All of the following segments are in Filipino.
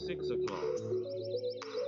6 o'clock.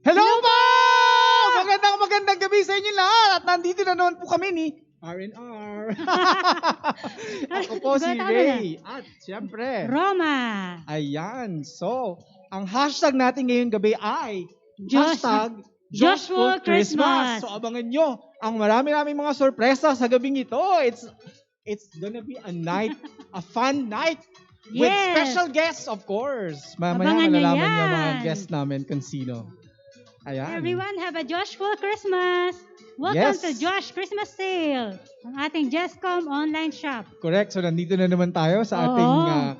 Hello po! Magandang gabi sa inyo lahat. At nandito na naman po kami ni R&R. Ako po si Ray. At siyempre, Roma. ayan. So, ang hashtag natin ngayong gabi ay hashtag Joshful Christmas. Christmas. So, abangan nyo ang marami-raming mga sorpresa sa gabing ito. It's gonna be a night, a fun night. With Yes. special guests, of course. Mamaya Abangan nyo malalaman nyo yan. mga guests namin kung sino. Ayan. Everyone have a Joshful Christmas. Yes. Welcome to Josh Christmas Sale. Ang ating Justcom online shop. Correct. So, nandito na naman tayo sa ating...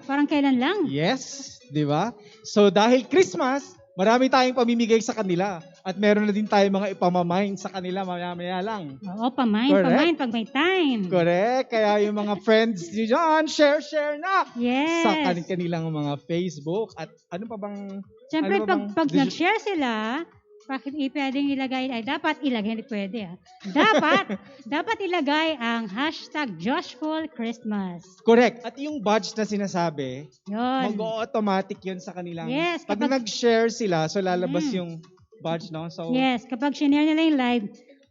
Parang kailan lang. yes, di ba? So, dahil Christmas, marami tayong pamimigay sa kanila. At meron na din tayong mga ipamamain sa kanila maya-maya lang. Oo, pamain Correct. pag may time. Correct. Kaya yung mga friends nyo dyan, share na Yes. sa kanilang mga Facebook. At ano pa bang... Siyempre, ano pa bang pag nag-share sila, bakit pwedeng ilagay, ay dapat ilagay, hindi pwede dapat ilagay ang hashtag Joshful Christmas. Correct. At yung badge na sinasabi, Yun. mag-automatic yun sa kanilang... Yes, Pag nag-share sila, so lalabas yung badge, no? So, Yes, kapag shinare nila yung live,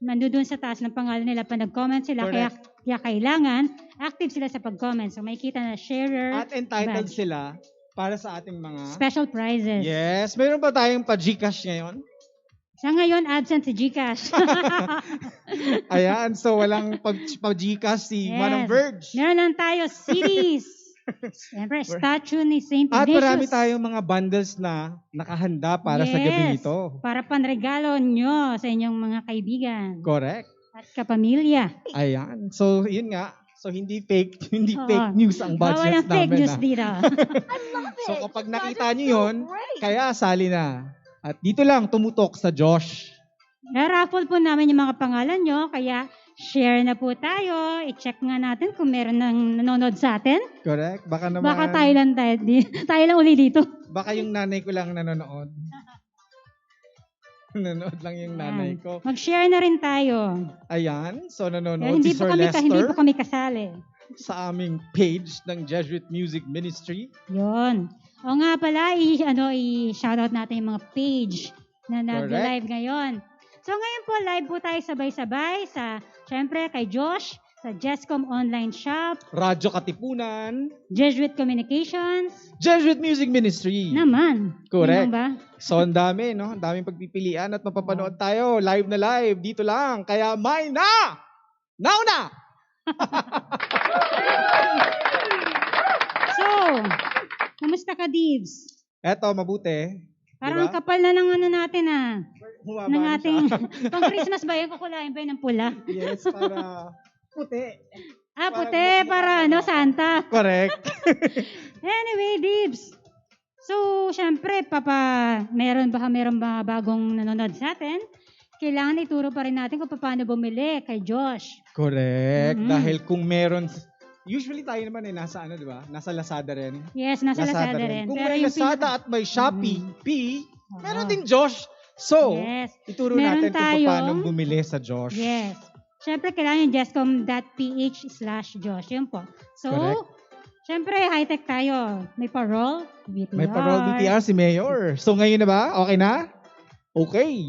nandoon sa taas ng pangalan nila, pag nag-comment sila, kaya kailangan active sila sa pag-comment. So makikita na sharer, at entitled badge. sila para sa ating mga... Special prizes. Yes. Meron pa tayong pa-Gcash ngayon. Sa ngayon, absent si Gcash. Ayan. So, walang pa-Gcash si Yes. Manong Verge. Meron lang tayo CDs. Siyempre, statue ni St. At Ignatius. marami tayong mga bundles na nakahanda para sa gabi ito. Para panregalo nyo sa inyong mga kaibigan Correct. at kapamilya. Ayan. So, yun nga. So, hindi fake Oo. fake news ang Bawal budgets ang fake namin. news dito. So, kapag nakita nyo yun, kaya sali na. At dito lang, tumutok sa Josh. Raffle po namin yung mga pangalan nyo, kaya share na po tayo. I-check nga natin kung meron nang nanonood sa atin. Correct? Baka naman, Baka tayo lang uli dito. baka yung nanay ko lang nanonood. Nanonood lang yung nanay ko. Mag-share na rin tayo. Ayan. So, Pero nanonood si Sir Lester hindi po kami kasali. sa aming page ng Jesuit Music Ministry. Yun. O nga pala, i-shoutout natin yung mga page na nag-live ngayon. So ngayon po, live po tayo sabay-sabay sa, syempre, kay Josh, sa Jescom Online Shop, Radyo Katipunan, Jesuit Communications, Jesuit Music Ministry. naman. Correct. Yun lang ba? So, ang dami, no? Ang daming pagpipilian at mapapanood tayo live na live dito lang. Kaya may na! Nauna! So, kumusta ka, Divs? Eto, mabuti. Parang Diba? kapal na ng ano natin Humaba ng na ating, siya. pang Christmas ba yun? Kukulain ba yun ng pula? Yes, para puti. Puti, para Santa. Correct. Anyway, Divs. So, syempre, meron ba bagong nanonood sa atin? Kailangan ituro pa rin natin kung paano bumili kay Josh. Correct. Mhm. Dahil kung meron, usually tayo naman nasa di ba? Nasa Lazada rin. Yes, nasa Lazada rin. Kung Pero may yung Lazada at may Shopee, meron din Josh. So, Yes. ituro Meron natin kung tayong- paano bumili sa Josh. Yes. Syempre, kailangan yung jescom.ph/Josh. Yun po. So, Correct. syempre, high-tech tayo. May parol, VTR. May parol BTR si Mayor. So, ngayon na ba? Okay na? Okay.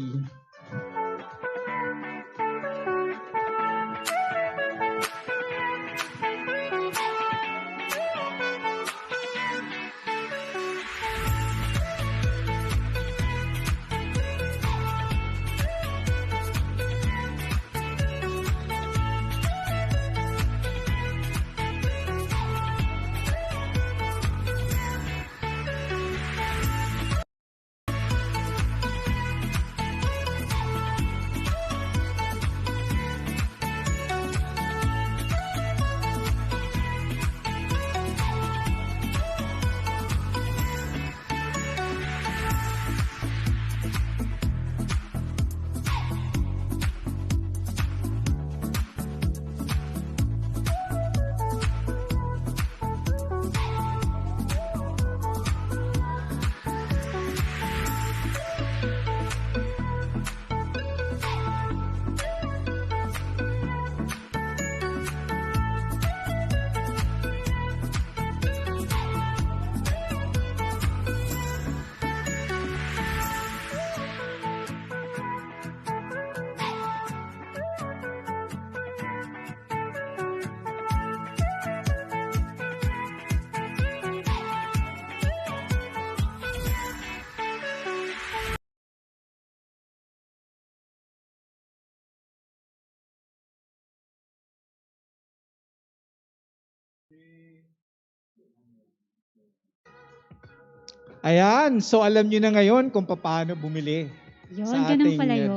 Ayan, so alam nyo na ngayon kung paano bumili Yun, sa ganun ating pala yun.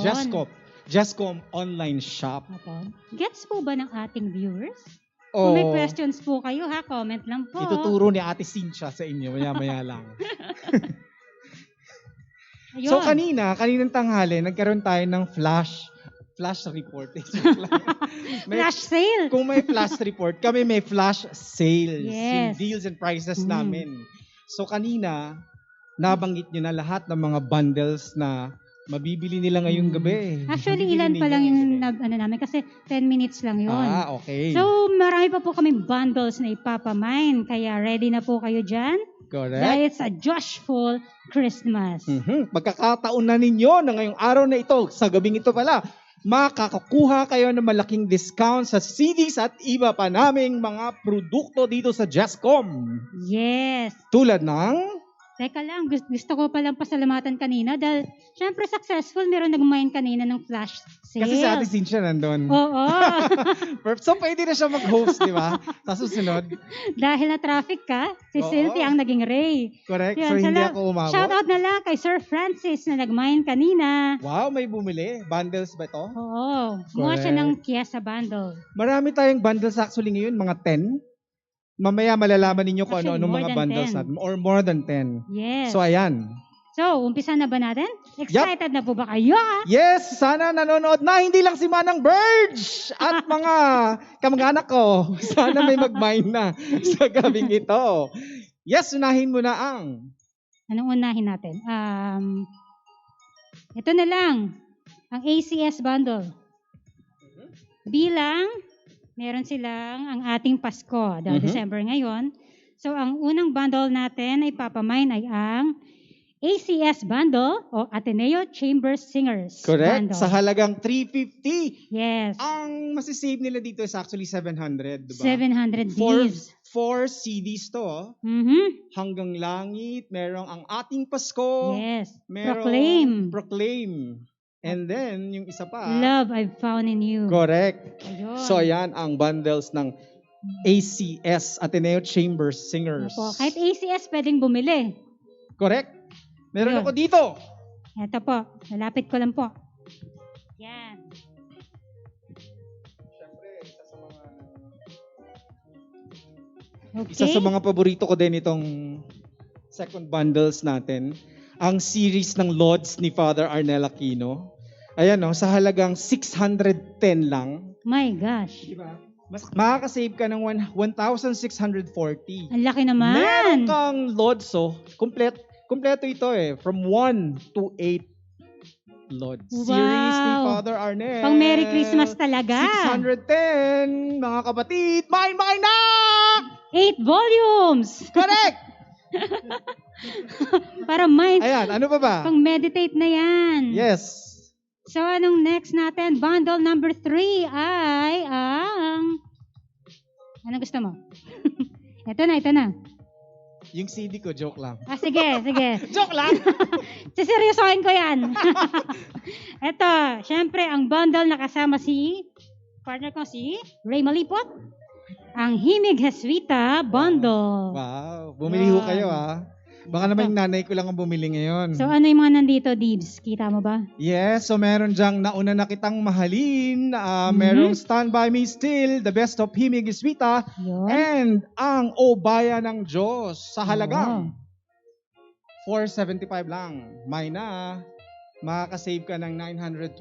Jescom online shop. Opo. Gets po ba ng ating viewers? O, Kung may questions po kayo, comment lang po. ituturo ni Ate Cynthia sa inyo, maya-maya lang. Ayun. So kaninang tanghali, nagkaroon tayo ng flash report. Flash sale. Kung may flash report, kami may flash sales. Yung Yes. deals and prices Mm. namin. So kanina, nabanggit nyo na lahat ng mga bundles na mabibili nila ngayong gabi. Actually, Mabibili ilan pa ninyo lang yung ngayong gabi. namin kasi 10 minutes lang yun. Okay. So, marami pa po kaming bundles na ipapamine. Kaya ready na po kayo dyan. Correct. Dahil sa Joshful Christmas. Pagkakataon na ninyo na ngayong araw na ito, sa gabing ito pala, makakakuha kayo ng malaking discount sa CDs at iba pa naming mga produkto dito sa Jescom. Yes. Tulad ng... Teka lang, gusto ko palang pasalamatan kanina dahil syempre successful, meron nag-mine kanina ng flash sale. Kasi si Ate Cynthia nandun. Oo. So, pwede na siya mag-host, di ba? Sa susunod. Dahil na traffic ka, si Oo. Cynthia ang naging Ray. Correct. Yun, So, hindi sala- ako umabot. Shoutout na lang kay Sir Francis na nag-mine kanina. Wow, may bumili. Bundles ba ito? Oo. Kumuha siya ng Kiesa bundle. Marami tayong bundles actually ngayon, mga 10. Mamaya malalaman ninyo kung Actually, ano-ano more mga than bundles 10. natin. Or more than 10. Yes. So, ayan. So, umpisa na ba natin? Excited na po ba kayo? Yes, sana nanonood na hindi lang si Manang Burge at mga kamag-anak ko. Sana may mag-mine na sa gabing ito. Yes, unahin mo na ang... Anong unahin natin? Ito na lang. Ang ACS bundle. Bilang meron silang ang ating Pasko, dahil Mhm. December ngayon. So, ang unang bundle natin ay papamine ay ang ACS Bundle o Ateneo Chamber Singers Correct. Bundle. Sa halagang 350. Yes. Ang masisave nila dito is actually 700, diba? 700 Four, Ds. 4 CDs to. Mhm. Hanggang Langit, merong Ang Ating Pasko, Yes. merong Proclaim. Proclaim. And then, yung isa pa. Love I've found in you. Correct. Ayun. So, ayan ang bundles ng ACS, Ateneo Chamber Singers. Opo. Kahit ACS pwedeng bumili. Correct. Meron Yun. ako dito. Ito po. Malapit ko lang po. Yan. Siyempre, Okay. isa sa mga paborito ko din itong second bundles natin. Ang series ng Lods ni Father Arnel Aquino. Ayan no, sa halagang 610 lang. My gosh. Diba? Mas makakasave ka ng 1,640. Ang laki naman. Meron kang Lods, kompleto ito From 1 to 8 Lods. Wow. Series ni Father Arnel. Pang Merry Christmas talaga. 610, mga kapatid. Mine na! 8 volumes. Correct! Para mind. Ayan, ano pa ba? Pang meditate na yan. Yes. So, anong next natin? Bundle number 3 ay ang... Anong gusto mo? Ito na. Yung CD ko, joke lang. Sige. Joke lang! Siseryosohin ko yan. Ito, syempre, ang bundle na kasama partner ko si Ray Malipot. Ang Himig Jesuita Bundle. Wow, bumili ho kayo Baka naman yung nanay ko lang ang bumili ngayon. So, ano yung mga nandito, Dibs? Kita mo ba? Yes, so meron dyang Nauna na Kitang Mahalin, merong Stand By Me Still, The Best of Himig Jesuita, Yun. and ang O Bayan ng Diyos sa halagang 475 lang. May na, makakasave ka ng 925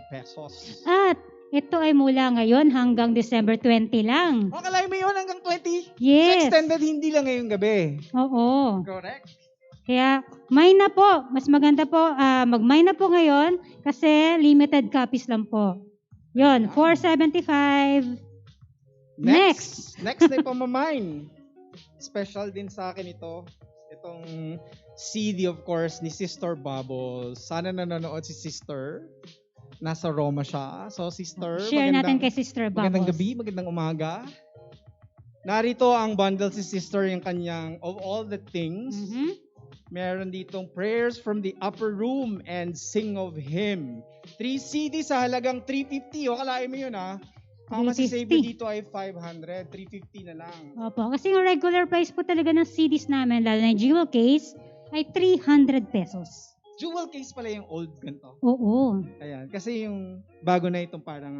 pesos. At ito ay mula ngayon hanggang December 20 lang. Makalay mo yun hanggang 20? Yes. Extended hindi lang ngayong gabi. Oo. Correct. Kaya, mine na po. Mas maganda po, mag-mine na po ngayon kasi limited copies lang po. Yun, 475. Next. Next na ipamamine. Special din sa akin ito. Itong CD of course ni Sister Bubbles. Sana nanonood si Sister. Nasa Roma siya. So Sister, Share natin kay Sister Bubbles. magandang gabi, magandang umaga. Narito ang bundle si Sister, yung kanyang Of All the Things. Mhm. Meron ditong Prayers from the Upper Room and Sing of Him. 3 CD sa halagang 350. O, kalahin mo yun Ang masisave mo 350. dito ay 500. 350 na lang. Opo, kasi yung regular price po talaga ng CDs namin, lalo na yung jewel case, ay 300 pesos. Jewel case pala yung old ganito. Oo. Ayan. Kasi yung bago na itong parang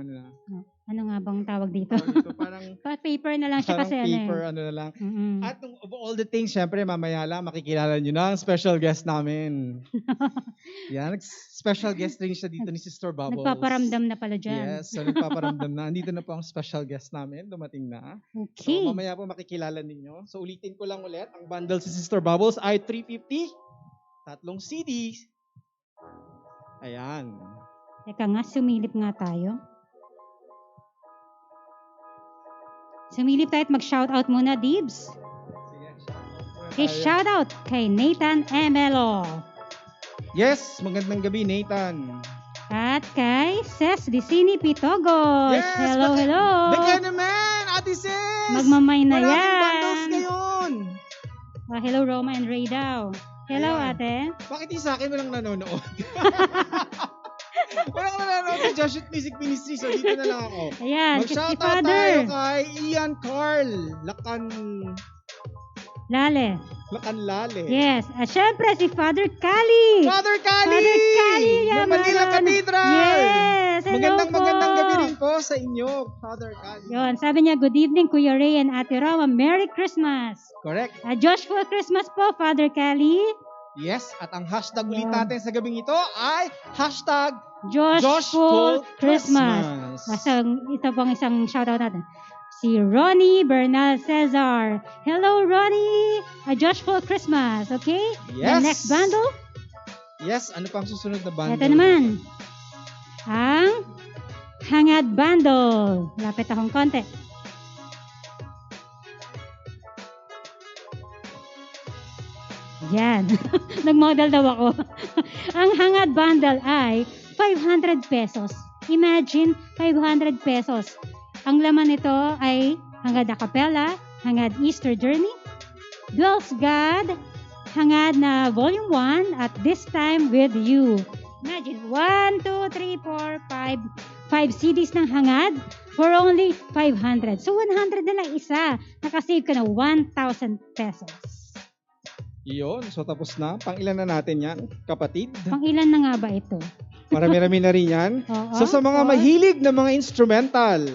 Ano nga bang tawag dito? parang Paper na lang siya parang kasi paper, ano na lang. Mm-mm. At of all the things, syempre, mamaya lang, makikilala nyo na ang special guest namin. Yan, special guest rin siya dito ni Sister Bubbles. Nagpaparamdam na pala dyan. Yes, so nagpaparamdam na. Andito na po ang special guest namin, dumating na. Okay. So mamaya po makikilala ninyo. So ulitin ko lang ulit, ang bundle si Sister Bubbles ay 350, 3 CDs. Ayan. Teka nga, sumilip nga tayo. Sumilip tayo at mag-shoutout muna, Dibs. Okay, shoutout kay Nathan Emelo. Yes, magandang gabi, Nathan. At kay Ces Dicini Pitogos. Yes, Hello, hello. Bigyan naman, Ate Sis. Magmamay na Maraming yan. bundles ngayon. Hello, Roma and Ray daw. Hello, Ayan. ate. Bakit yung sa akin walang nanonood? Walang nanonood sa Joshua Music Ministry, so dito na lang ako. Ayan, si Mag-shoutout Father. tayo kay Ian Carl. Lale. Lakanlale. Yes. At syempre, si Father Cali. Father Cali! Father Cali. Ng Manila Cathedral! Yes. Hello Magandang po. gabi rin po sa inyo, Father Cali. Yun, sabi niya, good evening, Kuya Ray and Ate Roma. Merry Christmas. Correct. Joshful Christmas po, Father Cali. Yes, at ang hashtag ulit natin sa gabing ito ay hashtag Joshful Christmas. Ito pong isang shoutout natin. Si Ronnie Bernal Cesar. Hello, Ronnie. Joshful Christmas, okay? Yes. The next bundle. Yes, ano pang susunod na bundle? Ito naman. Ang Hangad Bundle. Lapit akong konti. Yan. Nag-model daw ako. Ang hangad bundle ay 500 pesos. Imagine, 500 pesos. Ang laman nito ay hangad a cappella, hangad Easter Journey, Dwells God, hangad na Volume 1 at This Time With You. Imagine, 1, 2, 3, 4, 5 CDs ng hangad for only 500. So, 100 na lang isa. Nakasave ka na 1,000 pesos. Iyon. So, tapos na. Pang-ilan na natin yan, kapatid? Pang-ilan na nga ba ito? Marami-rami na rin yan. Oo, So, sa mga mahilig na mga instrumentals,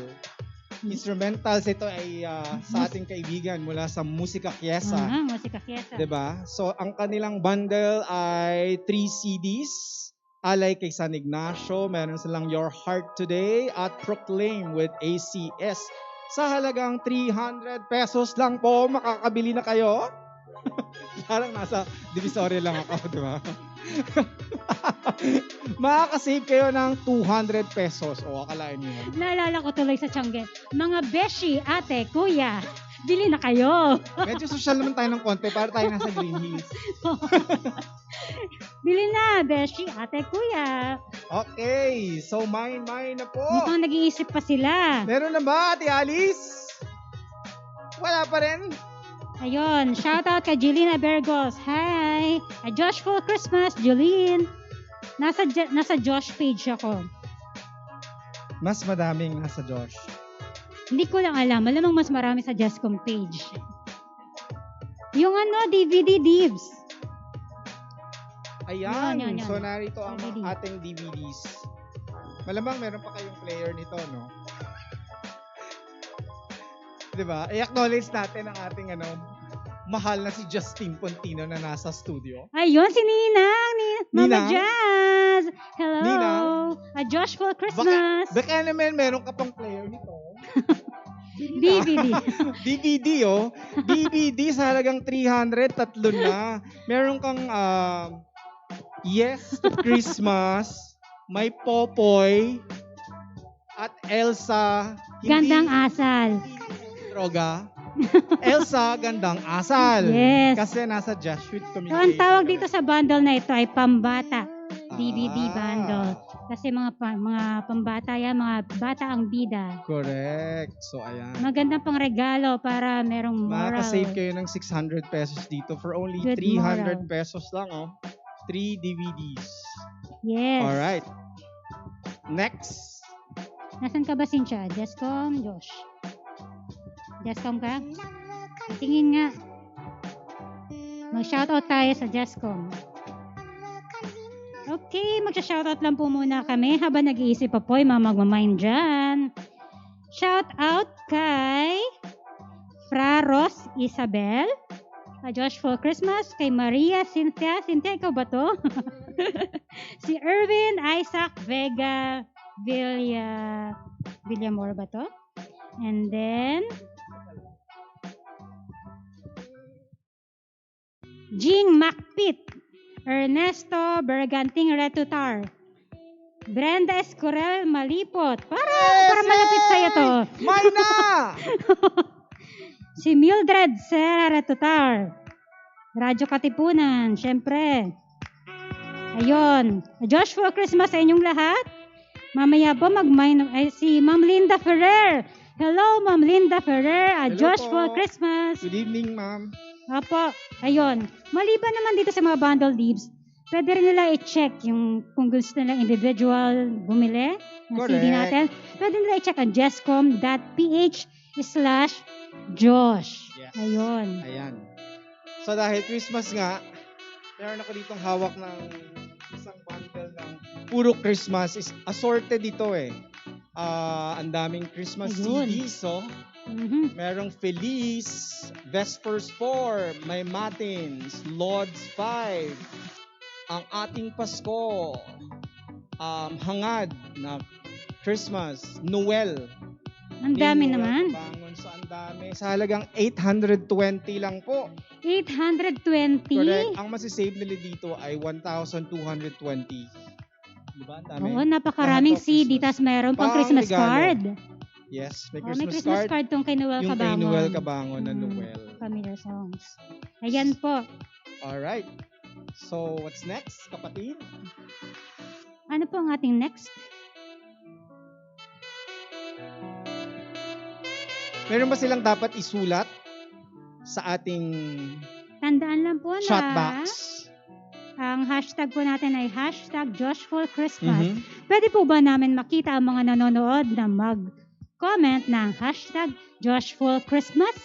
ito ay sa ating kaibigan mula sa Musika Kiesa. Musika Kiesa. Diba? So, ang kanilang bundle ay 3 CDs. Alay kay San Ignacio. Meron silang Your Heart Today at Proclaim with ACS. Sa halagang 300 pesos lang po, makakabili na kayo. Parang nasa Divisoria lang ako, di ba? Makakasave kayo ng 200 pesos. O, akalain nyo. Naalala ko tuloy sa Tiangge. Mga beshi, ate, kuya, bili na kayo. Medyo social naman tayo ng konti para tayo nasa Green Hills. Bili na, beshi, ate, kuya. Okay, so mine na po. Mukhang nag-iisip pa sila. Meron na ba, Ate Alice? Wala pa rin. Ayun, shoutout kay Julina Bergos. Hi! A Joshful Christmas, Julene. Nasa Josh page ako. Mas madaming nasa Josh. Hindi ko lang alam. Malamang mas marami sa Jescom page. Yung DVD Divs. Ayan. Yan. So, narito ang DVD. ating DVDs. Malamang meron pa kayong player nito, no? Diba? I-acknowledge natin ang ating mahal na si Justin Pontino na nasa studio. Ayun, si Ninang. Mama Ninang? Jazz. Hello. Ninang? A Joshful Christmas. Baka naman meron ka pang player nito. DVD. DVD, oh. DVD sa halagang 300, tatlo na. Meron kang Yes to Christmas, May Popoy, at Elsa. Gandang asal. Droga. Elsa, Gandang Asal. Yes. Kasi nasa Jesuit So, communication. ang tawag dito sa bundle na ito ay pambata. DVD Ah. bundle. Kasi mga pambata yan, mga bata ang bida. Correct. So, ayan. Magandang pang regalo para merong moral. Makaka-save kayo ng 600 pesos dito for only Good 300 moral. pesos lang, oh. 3 DVDs. Yes. Alright. Next. Nasaan ka ba, Cynthia? Jescom, Josh? Jescom ka? Tingin nga. Mag-shoutout tayo sa Jescom. Okay, magsha-shoutout lang po muna kami habang nag-iisip pa po yung mga magmamind dyan. Shoutout kay Fraros Isabel, Josh for Christmas, kay Maria Cynthia. Cynthia, ikaw ba to? Si Erwin Isaac Vega Villamor ba to? And then Jing Macpit, Ernesto Berganting Retutar, Brenda Escorel Malipot. Para malapit sa'yo to. Mine na! Si Mildred Serra Retutar, Radyo Katipunan, syempre. Ayun. Joshua Christmas sa inyong lahat. Mamaya po ay si Ma'am Linda Ferrer. Hello, Ma'am Linda Ferrer. Hello Joshua po. Christmas. Good evening, ma'am. Apo, ayun. Maliban naman dito sa mga bundle leaves, pwede rin nila i-check yung kung gusto nila individual bumili ng CD Correct. natin. Pwede nila i-check ang jescom.ph/Josh. Yes. Ayun. Ayan. So dahil Christmas nga, meron ako ditong hawak ng isang bundle ng puro Christmas. Is assorted dito eh. Ang daming Christmas Ayun. CDs, so Mhm. merong Feliz, Vespers 4, May Matins, Lords 5, Ang Ating Pasko, Hangad na Christmas, Noel. Ang dami Noel naman. Kabangon. So, ang dami. Sa halagang 820 lang po. 820? Correct. Ang masisave nila dito ay 1,220. Diba? Ang dami. Oo, napakaraming Lahat of CD. Christmas. Tapos mayroon pang Pang Christmas regalo. card. Yes, may Oh, Christmas, may Christmas card tong kay Noel Yung Cabangon. kay Noel Cabangon na Mm, Noel. Familiar songs. Ayan po. Alright. So, what's next, kapatid? Ano po ang ating next? Meron ba silang dapat isulat sa ating Tandaan lang po na chat box? ang hashtag po natin ay hashtag Joshful Christmas. Mhm. Pwede po ba namin makita ang mga nanonood na mag-comment ng hashtag Joshful Christmas?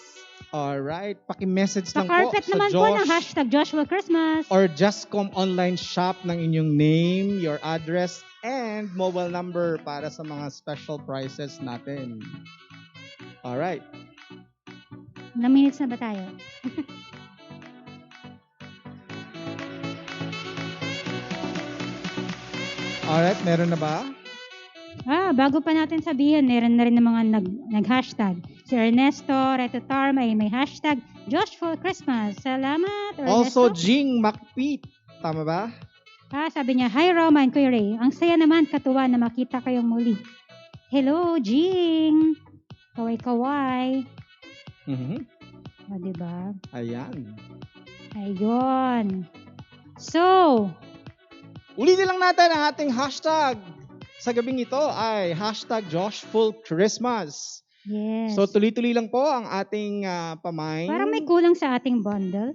Alright. Paki-message lang po Pa-carpet sa naman po ng Josh hashtag Joshful Christmas. or Justcom online shop ng inyong name, your address, and mobile number para sa mga special prices natin. Alright. Ilang minutes na ba tayo? Alright, meron na ba? Bago pa natin sabihin, meron na rin ng mga nag-hashtag. Si Ernesto Retotar may hashtag Joshful Christmas. Salamat, Also, Ernesto. Jing McPete. Tama ba? Sabi niya, Hi Roma and Kuya Ray. Ang saya naman katuwa na makita kayong muli. Hello, Jing. Kaway-kaway. Mhm. Diba? Ayan. Ayun. So, Ulitin lang natin ang ating hashtag sa gabing ito ay hashtag Joshful Christmas. yes. So, tuloy-tuloy lang po ang ating pamain. Parang may kulang sa ating bundle.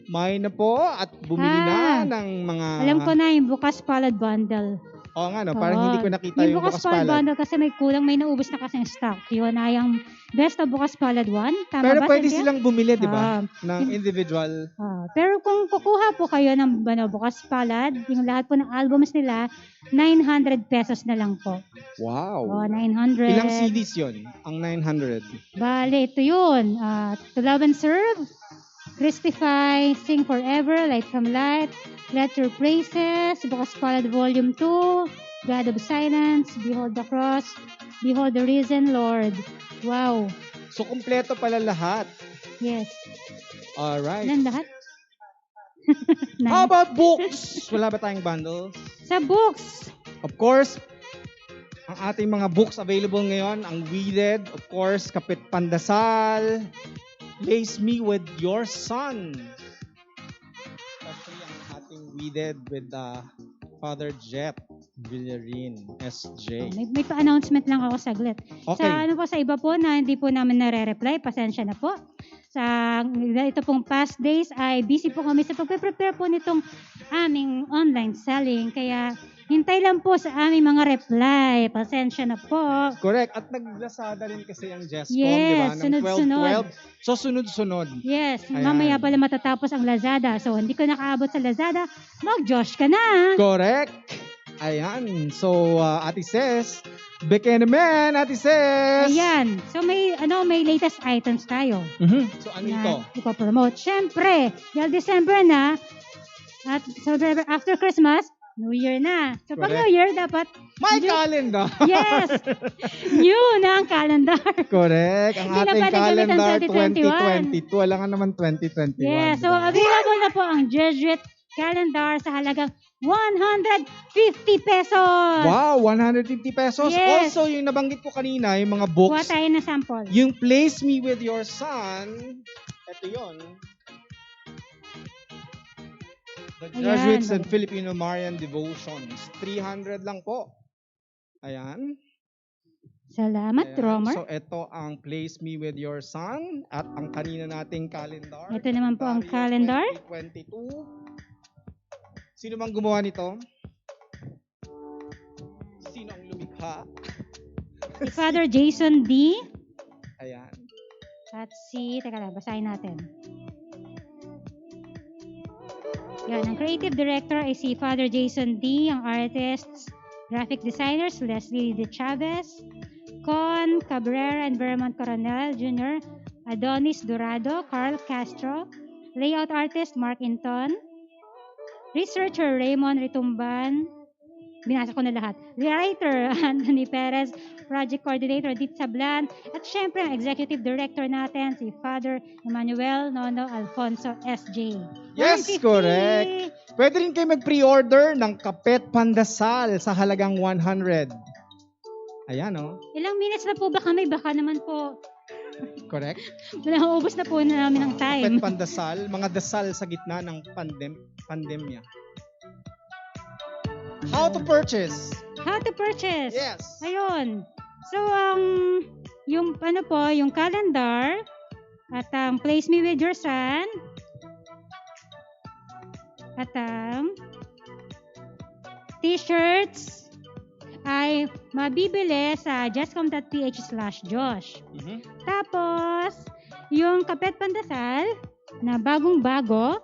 May na po at bumili na ng mga... Alam ko na yung bukas palad bundle. Oo nga, no? Parang hindi ko nakita yung bukas palad palad. bundle kasi may kulang, may naubos na kasing stock. Yun ay ang best of bukas palad 1. Tama Pero ba, pwede Cynthia? silang bumili, di ba? Ng individual. Pero kung kukuha po kayo ng bukas palad, yung lahat po ng albums nila, 900 pesos na lang po. Wow. 900. Ilang CDs yun? Ang 900. Bale, ito yun. To Love and Serve, Christify, Sing Forever, Light from Light, Let Your Praises, Bukas Palad Volume 2, God of Silence, Behold the Cross, Behold the Risen Lord. Wow. So, kumpleto pala lahat. Yes. Alright. Ilan lahat? How about books? Wala ba tayong bundle? Sa books. Of course, ang ating mga books available ngayon, ang Weeded, of course, Kapit Pandasal, Lace Me With Your Son. Especially ang ating Weeded with Father Jet Villarin, SJ. May pa-announcement lang ako saglit. Okay. Sa iba po na hindi po namin nare-reply, pasensya na po. Ito pong past days ay busy po kami sa pagpe-prepare po nitong aming online selling. Kaya hintay lang po sa aming mga reply. Pasensya na po. Correct. At naglasada rin kasi ang Jescom, Yes, di ba? Ng sunod-sunod. 12-12. So, sunod-sunod. Yes, Ayan. mamaya pala matatapos ang Lazada. So, hindi ko nakaabot sa Lazada, mag-Josh ka na. Correct. Ayan. So, Ate Ses, Beke naman, Ate Ses. Ayan. So, may latest items tayo. Mhm. So, ano ito? Na ipopromote. Siyempre, dahil December na, at so after Christmas, New Year na. So, pag Correct. New Year, dapat, My calendar. yes, new na ang calendar. Correct. Ang Hindi na ating pwede gamitin calendar 2021. 2022. Wala nga naman 2021. Yes, so diba? available na po ang Jesuit calendar sa halagang 150 pesos. Wow, 150 pesos. Yes. Also, yung nabanggit ko kanina, yung mga Kuha books, tayo ng sample. yung Place Me With Your Son, ito yun. The Ayan. Jesuits and Filipino Marian Devotions. 300 lang po. Ayan. Salamat, Ayan. Romer. So, ito ang Place Me With Your Son at ang kanina nating calendar. Ito naman po ang calendar. 2022. Sino mang gumawa nito? Sino ang lumikha? Si Father Jason D. Ayan. At teka lang, basahin natin. Yan, ang creative director ay si Father Jason D. Ang artists, graphic designers, Leslie De Chavez, Con Cabrera and Vermont Coronel Jr., Adonis Dorado, Carl Castro, layout artist, Mark Inton, researcher, Raymond Ritumban, binasa ko na lahat, writer, Anthony Perez, project coordinator, Dit Sablan, at syempre ang executive director natin, si Father Emmanuel Nono Alfonso S.J. Yes, 150. correct. Pwede rin kayo mag-pre-order ng Kapet Pandasal sa halagang 100. Ayan, oh. Ilang minutes na po ba kami? Baka naman po Correct? Naubos na po na namin ng time. Kapet pandasal, mga dasal sa gitna ng pandemya. How to purchase? How to purchase? Yes. Ayun. So, yung yung calendar at ang Place Me With Your Son at ang t-shirts ay mabibili sa justcom.ph/Josh. Mhm. Tapos, yung kapet pandasal na bagong-bago,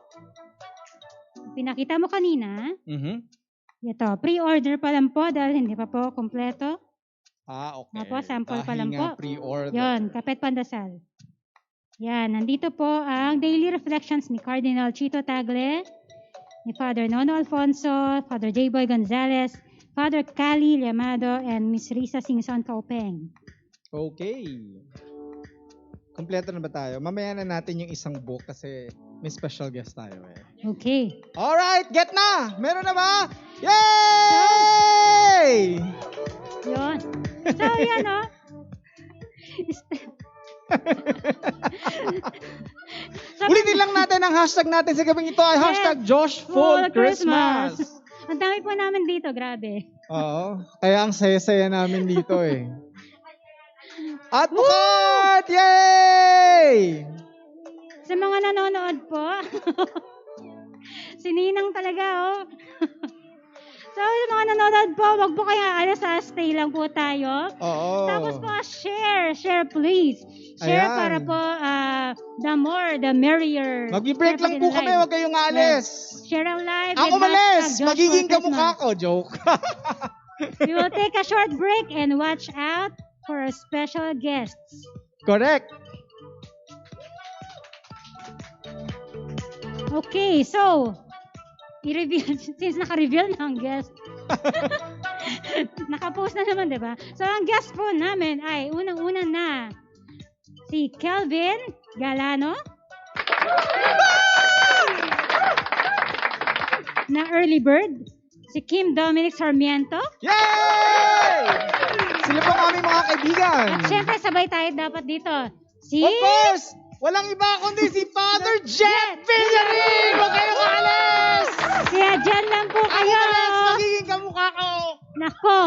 pinakita mo kanina, Mhm. ito, pre-order pa lang po dahil hindi pa po kompleto. Okay. Opo, sample pa Dahil lang nga po. pre-order. Yon, kapet pandasal. Yan, nandito po ang daily reflections ni Cardinal Chito Tagle, ni Father Nono Alfonso, Father J. Boy Gonzalez, Father Cali Llamado, and Miss Risa Singson Kaupeng. Okay. Kompleto na ba tayo? Mamaya na natin yung isang book kasi may special guest tayo eh. Okay. Alright, get na! Meron na ba? Yay! Yon. So, yan o. Ulitin lang natin ang hashtag natin sa gabing ito ay hashtag Joshful Christmas. Ang dami po namin dito, grabe. Oo, kaya ang saya-saya namin dito eh. At bukat! Yay! Sa mga nanonood po, sininang talaga, oh. So, sa mga nanonood po, wag po kayo aalis, stay lang po tayo. Oo. Tapos po, share please. Share Ayan. para po, the more, the merrier. Mag-break Share lang po po yung kami, live. wag kayong alis. Share ang live. Ako with malis! hashtag Josh Magiging for kamukha Christmas. ko. Joke. We will take a short break and watch out for our special guests. Correct. Okay, so, i-reveal, since naka-reveal na ang guest, naka-post na naman, di ba? So, ang guest po namin ay unang-una na si Kelvin Galano na early bird, si Kim Dominic Sarmiento, Yay! Sila po ang aming mga kaibigan. at syempre sabay tayo dapat dito, si Of course, walang iba kundi si Father Jet Villarin! Huwag kayong alis! Kaya dyan lang po Ako kayo. malis! Magiging kamukha ko! Nako.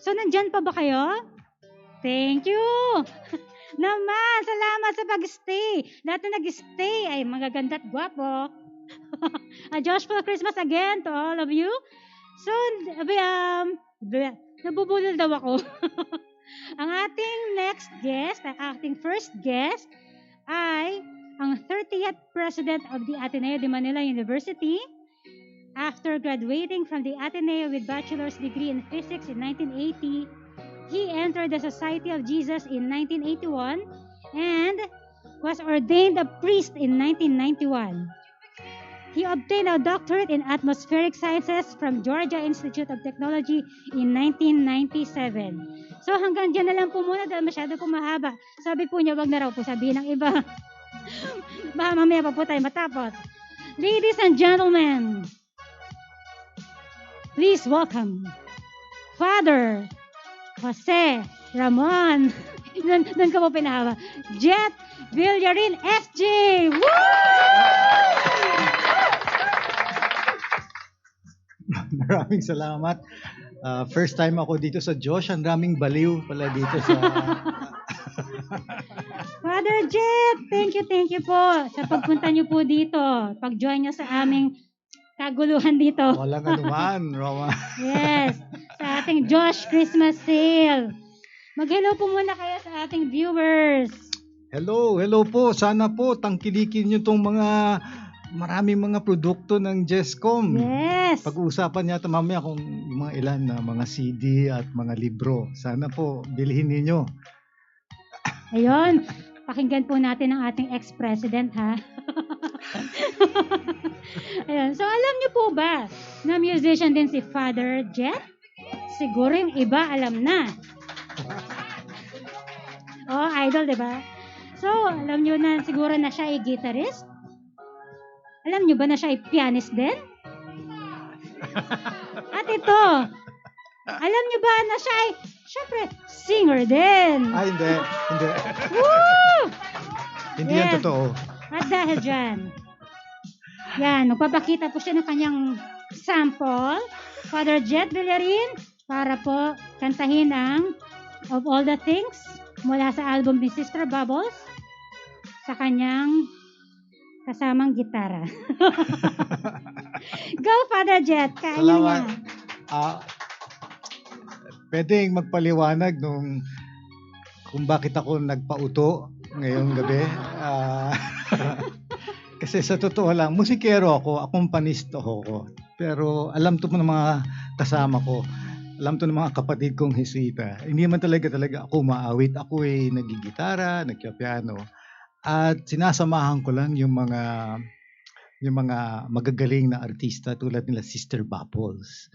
So, nandyan pa ba kayo? Thank you! Naman, salamat sa pag-stay. Lahat na nag-stay ay magaganda at gwapo. A joyful Christmas again to all of you. So, nabubulol daw ako. Ang ating next guest, ang ating first guest, ay ang 30th President of the Ateneo de Manila University. After graduating from the Ateneo with bachelor's degree in physics in 1980, he entered the Society of Jesus in 1981 and was ordained a priest in 1991. He obtained a doctorate in atmospheric sciences from Georgia Institute of Technology in 1997. So hanggang dyan na lang po muna dahil masyado po mahaba. Sabi po niya, wag na raw po sabihin ng iba. Baka mamaya pa po tayo matapos. Ladies and gentlemen, please welcome Father Jose Ramon. Doon ka po pinahaba. Jet Villarin SJ. Woo! Maraming salamat. First time ako dito sa Josh. Ang daming baliw pala dito sa... Father Jet, thank you po sa pagpunta niyo po dito. Pag-join niyo sa aming kaguluhan dito. Walang anuman, Roma. Yes, sa ating Josh Christmas Sale. Mag-hello po muna kayo sa ating viewers. Hello po. Sana po tangkilikin niyo tong maraming mga produkto ng Jescom. Yes. Pag-uusapan yata mamaya kung mga ilan na mga CD at mga libro. Sana po bilhin ninyo. Ayun, pakinggan po natin ang ating ex-president, ha? Ayun. So, alam niyo po ba na musician din si Father Jet? Siguro yung iba alam na. Oh, idol, di ba? So, alam niyo na siguro na siya ay guitarist? Alam niyo ba na siya ay pianist din? At ito, alam niyo ba na siya ay, syempre, singer din? Ay, hindi. Woo! Hindi yan totoo. At dahil dyan, yan, magpapakita po siya ng kanyang sample, Father Jet Villarin, para po kantahin ang Of All the Things mula sa album ni Sister Bubbles sa kanyang kasamang gitara. Go, Father Jet. Kain niyo Salamat. niya. Pwedeng magpaliwanag kung bakit ako nagpauto ngayong gabi. Kasi sa totoo lang, musikero ako, akompanisto ako. Pero alam to ng mga kasama ko, alam to ng mga kapatid kong Jesuita. Hindi man talaga ako maawit. Ako ay nagigitara, nagpiano. At sinasamahan ko lang yung mga magagaling na artista tulad nila Sister Bubbles.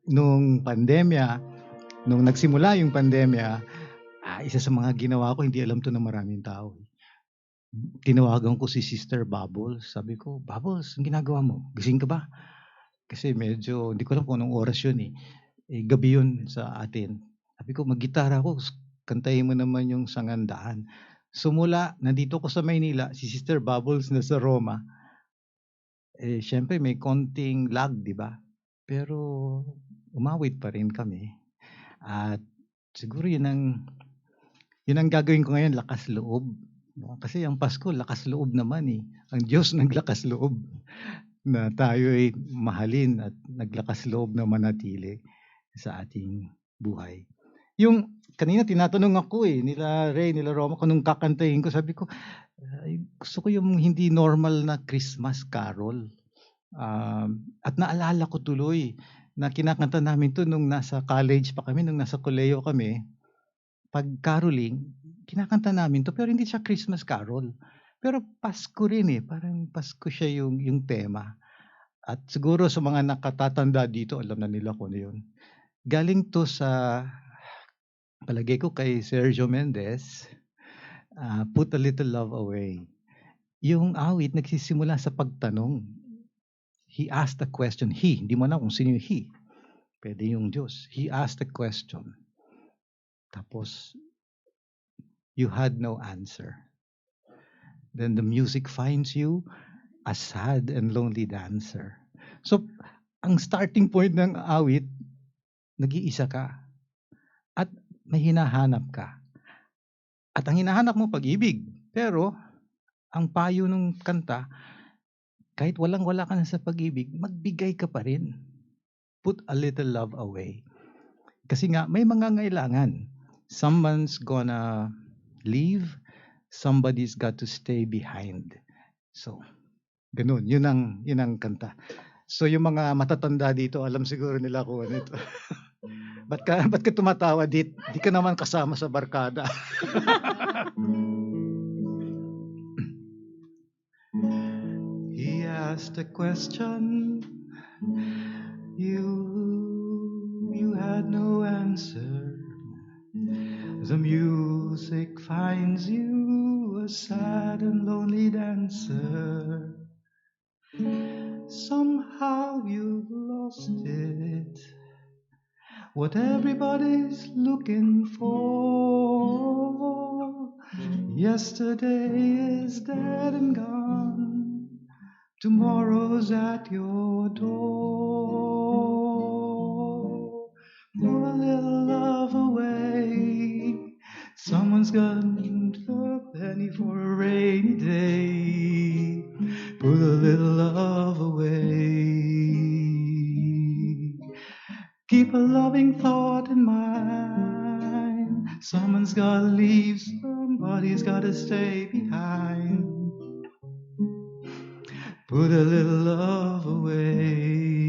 Nung nagsimula yung pandemya, isa sa mga ginawa ko, hindi alam to ng maraming tao. Tinawagan ko si Sister Bubbles. Sabi ko, Bubbles, ang ginagawa mo? Gising ka ba? Kasi medyo, hindi ko alam kung anong oras yun eh. Gabi yun sa atin. Sabi ko, mag-gitara ko, kantahin mo naman yung Sangandaan. Sumula, nandito ko sa Maynila, si Sister Bubbles na sa Roma. Syempre may konting lag, di ba? Pero umawit pa rin kami. At siguro yun ang gagawin ko ngayon, lakas loob. Kasi ang Pasko, lakas loob naman eh. Ang Diyos naglakas loob na tayo ay mahalin at naglakas loob na manatili sa ating buhay. Yung kanina tinatanong ako nila Ray, nila Roma, kung nung kakantahin ko, sabi ko, gusto ko yung hindi normal na Christmas carol. At naalala ko tuloy na kinakanta namin to nung nasa college pa kami, nung nasa koleyo kami. Pag caroling, kinakanta namin to, pero hindi siya Christmas carol. Pero Pasko rin parang Pasko siya yung tema. At siguro sa mga nakatatanda dito, alam na nila kung ano yun. Galing to sa, palagay ko kay Sergio Mendes, Put a Little Love Away. Yung awit nagsisimula sa pagtanong. He asked a question. Hindi mo na kung sino yung he. Pwede yung Diyos. He asked a question. Tapos, you had no answer. Then the music finds you a sad and lonely dancer. So, ang starting point ng awit, nag-iisa ka at may hinahanap ka. At ang hinahanap mo pag-ibig. Pero ang payo ng kanta, kahit walang-wala ka na sa pag-ibig, magbigay ka pa rin. Put a little love away. Kasi nga, may mga ngailangan. Someone's gonna leave, somebody's got to stay behind. So, ganun. Yun ang kanta. So, yung mga matatanda dito, alam siguro nila kung ano ito. Ba't ka tumatawa? Di ka naman kasama sa barkada. He asked a question, you had no answer. The music finds you a sad and lonely dancer. Somehow you've lost it, what everybody's looking for. Yesterday is dead and gone, tomorrow's at your door. Pour a little love away, someone's got a penny for a rainy day. Put a little love away. Keep a loving thought in mind. Someone's gotta leave, somebody's gotta stay behind. Put a little love away.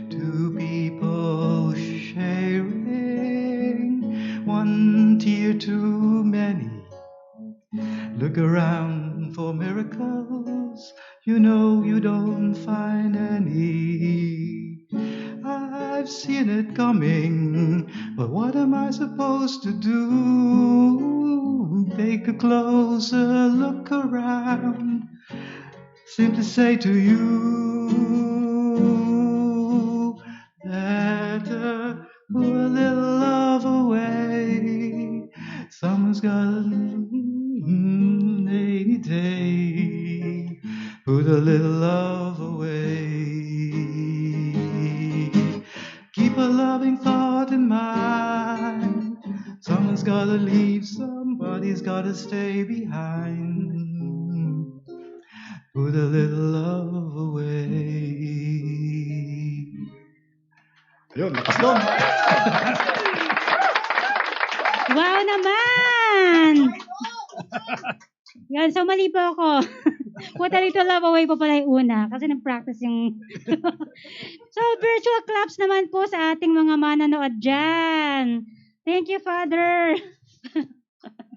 Two people sharing one tear too many. Look around for miracles, you know you don't find any. I've seen it coming, but what am I supposed to do? Take a closer look around, simply say to you, better put a little love away. Someone's got any day. Put a little love away. Keep a loving thought in mind. Someone's gotta leave, somebody's gotta stay behind. Put a little love away. Ayun, lakas doon. Wow naman! Yan, so mali po ako. Put a little love away pa pala yung una kasi nag-practice yung... So, virtual claps naman po sa ating mga mananood dyan. Thank you, Father.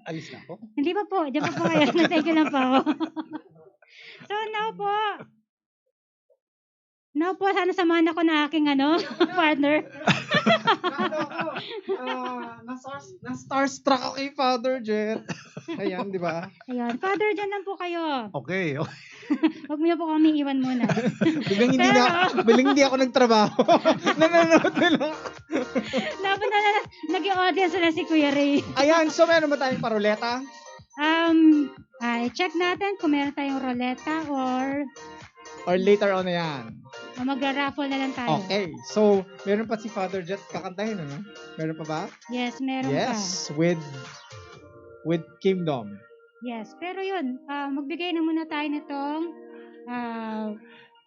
Alis na ako. Hindi pa po. Diyan pa po kayo. Nag-thank you lang po ako. So, now po, sana samahan ako na aking partner. Na-starstruck ako kay Father Jet. Ayan, di ba? Ayun. Father, dyan lang po kayo. Okay. Huwag niyo po kami iwan muna. Biglang hindi ako nagtrabaho. Nanonood na lang. Dapat na naging audience na si Kuya Ray. Ayan, so meron ba tayong paruleta? Check natin kung meron tayong roleta or later on na yan? magra-raffle na lang tayo. Okay, so meron pa si Father Jet kakantahin, ano? Meron pa ba? Yes, meron pa. Yes, with Kingdom. Yes, pero yun, magbigay na muna tayo nitong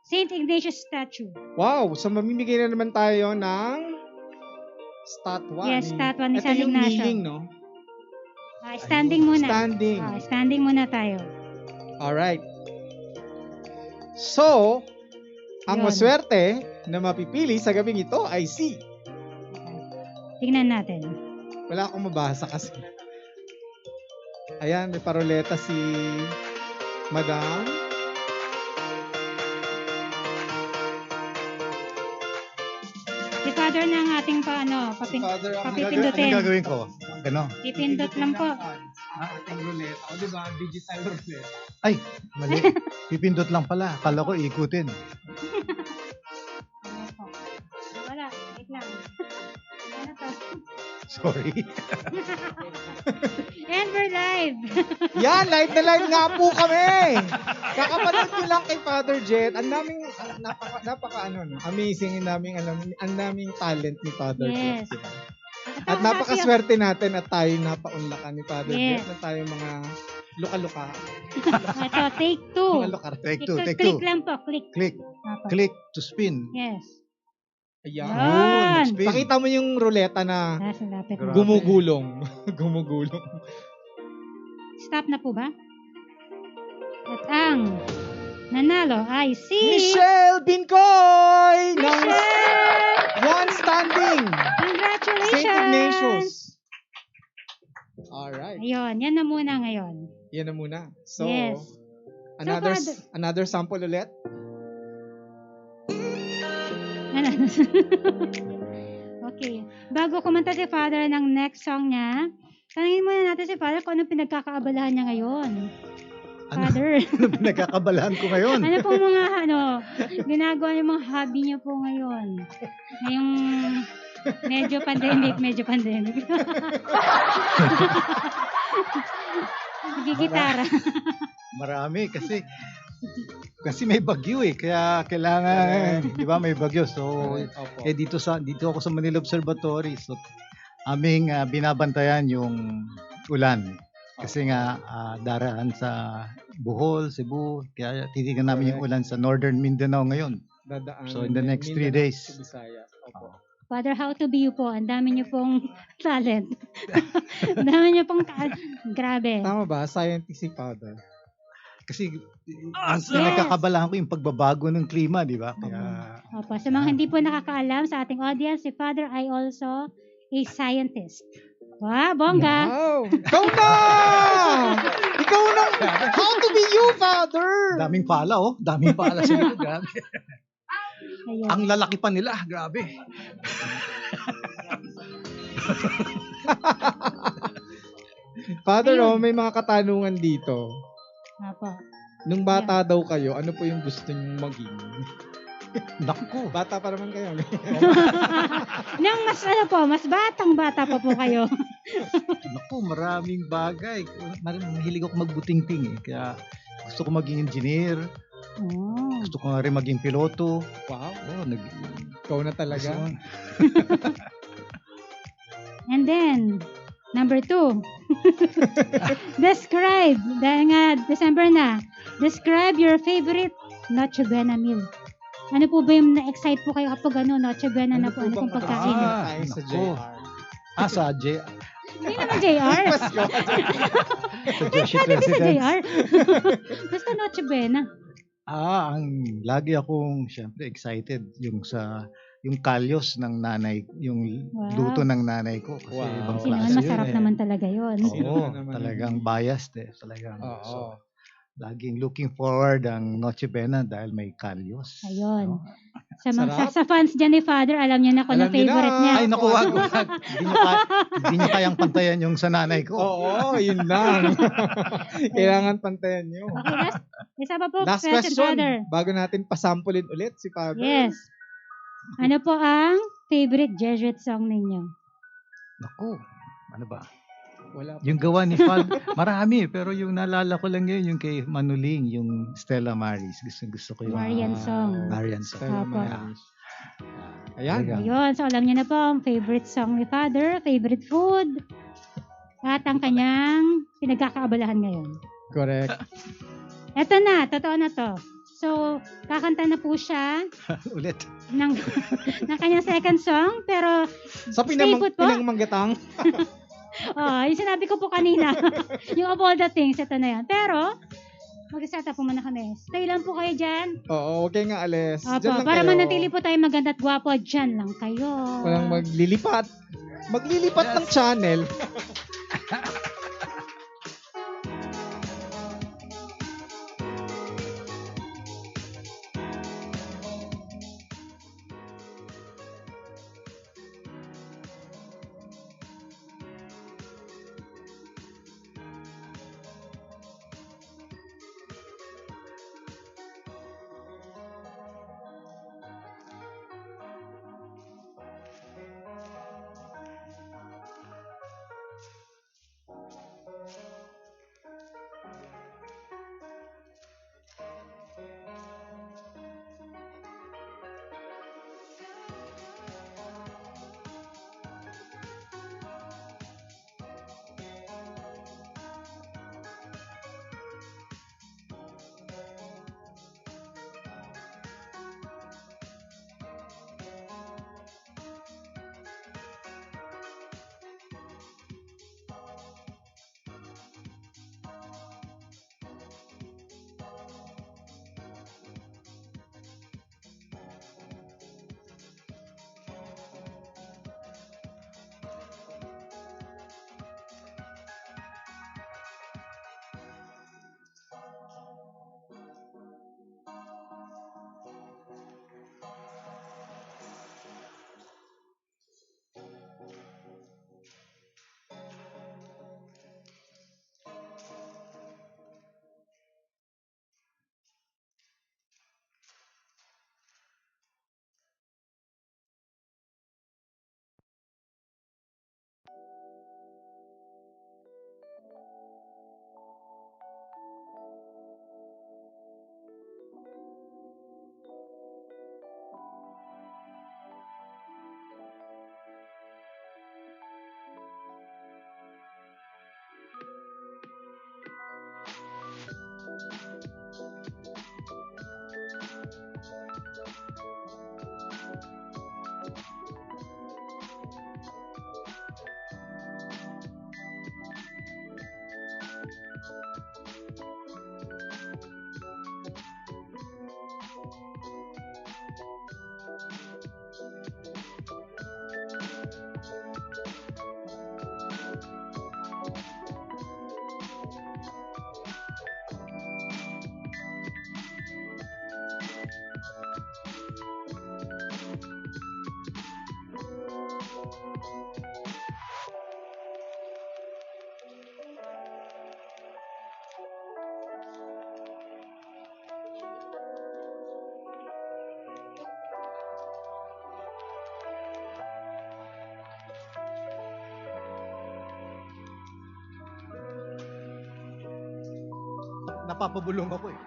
St. Ignatius statue. Wow, so mamimigay na naman tayo ng statwa. Yes, statwa ni San Ito yung Ignacio. kneeling, no? Standing muna. Standing. Standing muna tayo. Alright. So, ang Yun. maswerte na mapipili sa gabing ito ay si... Tingnan natin. Wala akong mabasa kasi. Ayan, may paroleta si Madam. Si Father ng ating Father, ang papipindutin. Ano gagawin ko? Gano? Ipindot lang po. Ang ating ruleta. O diba, digital ruleta. Ay, mali. Pipindot lang pala. Akala ko ikutin. Wala, wait lang. Ano to? Sorry. And we're live. Yan, live na live nga po kami. Kakapanood nyo lang kay Father Jet. Ang daming, amazing, ang daming talent ni Father Yes. Jet. Diba? At napakaswerte natin at tayo napaunlakan ni Father Jet na tayo mga luka-luka. Ito, take two. Mga luka. Take two. Click lang po, click. Click. Apo. Click to spin. Yes. Ayan. Yan. Spin. Pakita mo yung ruleta na Nasa lapit mo. Grabe. gumugulong. Gumugulong. Stop na po ba? At ang nanalo ay si Michelle Bincoy! Ng Michelle! one standing! Congratulations! St. Ignatius. Alright. Ayun, yan na muna ngayon. Yan na muna. So, Yes. another sample ulit. Ano? Okay. Bago kumanta si Father ng next song niya, tanungin muna natin si Father kung anong pinagkakaabalahan niya ngayon. Ano? Father, Ano pinagkakabalahan ko ngayon? ano pong mga ginagawa niyo mga hobby niyo po ngayon? Ngayong medyo pandemic. Nagigitara. Marami kasi may bagyo kaya kailangan, 'di ba, may bagyo. So Opo. dito ako sa Manila Observatory. So aming binabantayan yung ulan. Kasi nga daraan sa Bohol, Cebu, kaya titignan namin yung ulan sa Northern Mindanao ngayon. Dadaan. So in the next 3 Mindanao days. to Visayas. Opo. Father, how to be you po. Ang dami niyo pong talent. Ang dami niyo pong grabe. Tama ba? Scientist si Father. Kasi ang pinagkakabalahan ko yung pagbabago ng klima, di ba? Kaya Opo, sa mga hindi po nakakaalam sa ating audience, si Father ay also a scientist. Wow, bongga! Wow! Ikaw na! Ikaw na! How to be you, Father? daming pala, daming pala sila. Grabe. Ayun. Ang lalaki pa nila, grabe. Father, Ayun. may mga katanungan dito. Opo. Nung bata daw kayo, ano po yung gusto nyong maging? Naku. Bata pa naman kayo. Nang mas batang bata pa po kayo. Naku, maraming bagay. Mahilig ako magbuting-ting Kaya gusto ko maging engineer. Oh. Gusto ko nga rin maging piloto. Wow. Gusto Ikaw na talaga. ko- And then, number 2. Describe, dahil nga December na, describe your favorite Noche Buena meal. Ano po ba yung na-excite po kayo kapag Noche Buena na po? Ano pong pagkain? Tayo sa Naku. JR. Sa J. Hindi naman JR. Sa Jesuit Pwede din sa Residence. JR. Basta Noche Buena. Ang lagi akong syempre excited yung kalyos ng nanay, yung Wow. luto ng nanay ko kasi Wow. ibang Kasi klase naman yun masarap naman talaga yun. Sino Oo, na naman talagang biased talagang. Oo. So, laging looking forward ang Noche Buena dahil may kalyos. Ayun. No? Sarap. Sa fans dyan ni Father, alam niyo na kung Alam ano niyo favorite na. niya. Ay naku, wag. Hindi nyo kayang pantayan yung sa nanay ko. Oo, yun lang. Kailangan pantayan nyo. Okay, isa pa po, Last question, question. Father. Bago natin pasampulin ulit si Father. Yes. Ano po ang favorite Jesuit song ninyo? Naku, ano ba? Wala pa. Yung gawa ni Fad, marami, pero yung naalala ko lang ngayon, yung kay Manuling, yung Stella Maris. Gusto ko yung Marian song. Marian song. Stella Apo. Maris. Ayan. Talaga. Ayun, so alam niyo na po ang favorite song ni Father, favorite food, at ang kanyang pinagkakaabalahan ngayon. Correct. Eto na, totoo na to. So, kakanta na po siya Ulit. ng, ng kanyang second song, pero Sa stay put po. pinangmanggatang. Yung sinabi ko po kanina, yung of all the things, ito na yan. Pero, mag-set up po muna kami. Stay lang po kayo dyan. Oo, okay nga alis. Opo, Diyan lang para kayo. manatili po tayo maganda at gwapo, dyan lang kayo. Walang maglilipat. Maglilipat ng channel. napapabulong ako eh.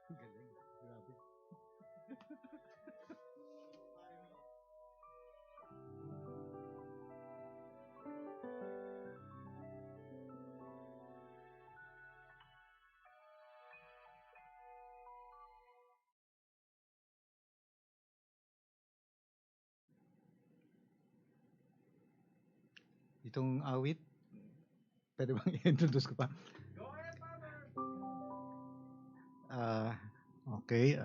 Galing. Grabe. Itong awit, pwede bang i-introduce ko pa? Ah, okay.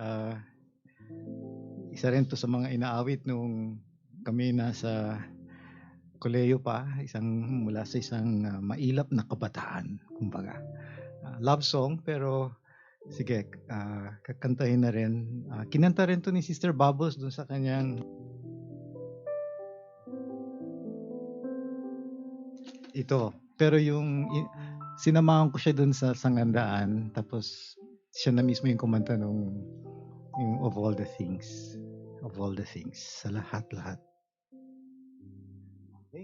Isa rin to sa mga inaawit nung kami nasa koleyo pa, mula sa isang mailap na kabataan, kumbaga. Love song, pero sige, kakantahin na rin. Kinanta rin to ni Sister Bubbles dun sa kanyang ito. Pero sinamahan ko siya dun sa sangandaan, tapos siya na mismo yung kumanta nung yung of all the things. Of all the things. Sa lahat-lahat. Okay.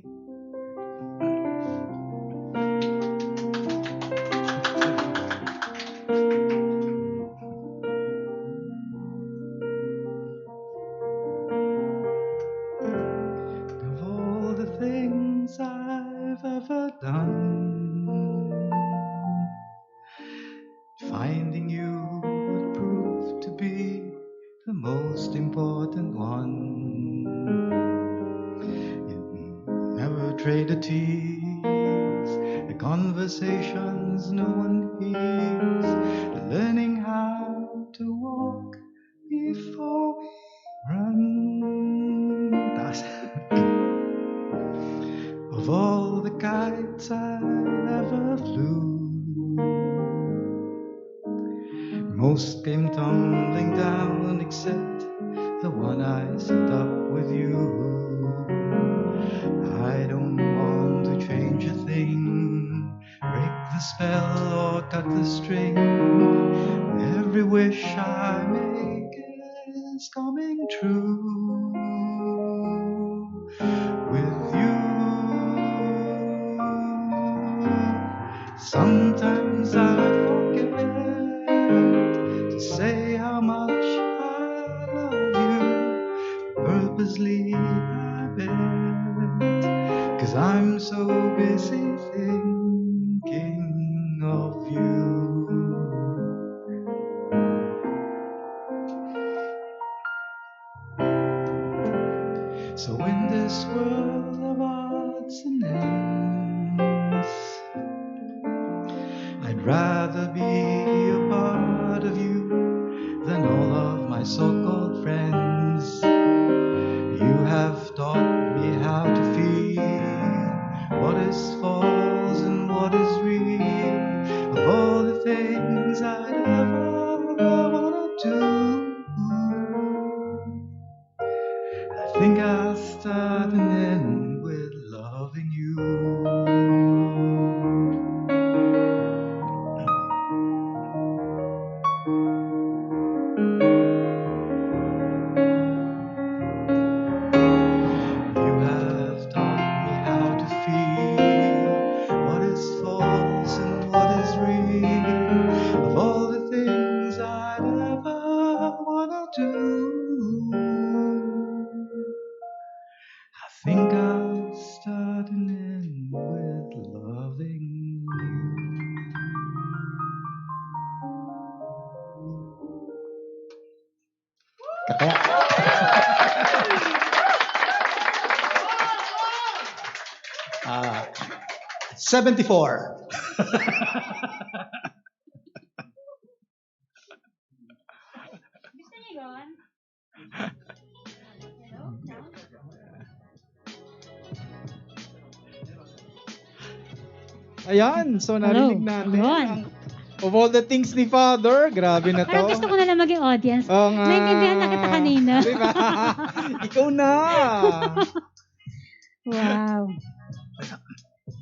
Of all the things I've ever done, finding you would prove to be the most important one. You never trade the tears, the conversations no one hears, the learning how to walk before we run. Of all the kites I ever flew, most came tumbling down except the one I set up with you. I don't want to change a thing, break the spell or cut the string. Every wish I make is coming true with you. Sometimes I forget to say how much I love you. Purposely I bet, 'cause I'm so busy thinking of you. So in this world of odds and ends, I'd rather be a part of you than all of my so-called friends. You have taught me how to feel what is false and what is real. Of all the things think I'll start and end with loving you. You have taught me how to feel what is false and what is real. Of all the things I'd ever wanna do, I think I'll start and end with loving you. Kaya 74. Gusto niyo yun? Hello? Sound? Ayan, so narinig natin Ayun. ang of all the things ni Father. Grabe na to. Parang gusto ko na lang maging audience. Oo nga. Naintindihan na kita kanina. Diba? Ikaw na. Wow.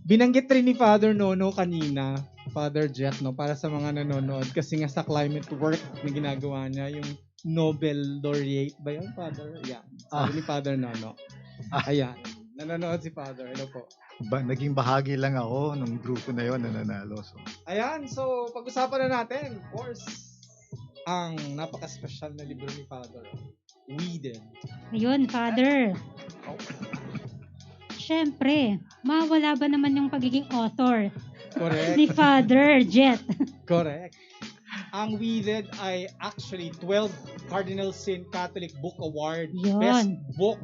Binanggit rin ni Father Nono kanina, Father Jet, no, para sa mga nanonood. Kasi nga sa climate work na ginagawa niya, yung Nobel laureate ba yun, Father? Yan. Sabi ni Father Nono. Ayan. Nanonood si Father. Hello po. Naging bahagi lang ako ng grupo na yon na nanalo. So, Ayan, so pag-usapan na natin, of course, ang napaka-special na libro ni Father, Weeded. Ayun, Father. Siyempre, mawala ba naman yung pagiging author Correct. ni Father Jet? Correct. Ang Weeded ay actually 12 Cardinal Sin Catholic Book Award. Yun. Best Book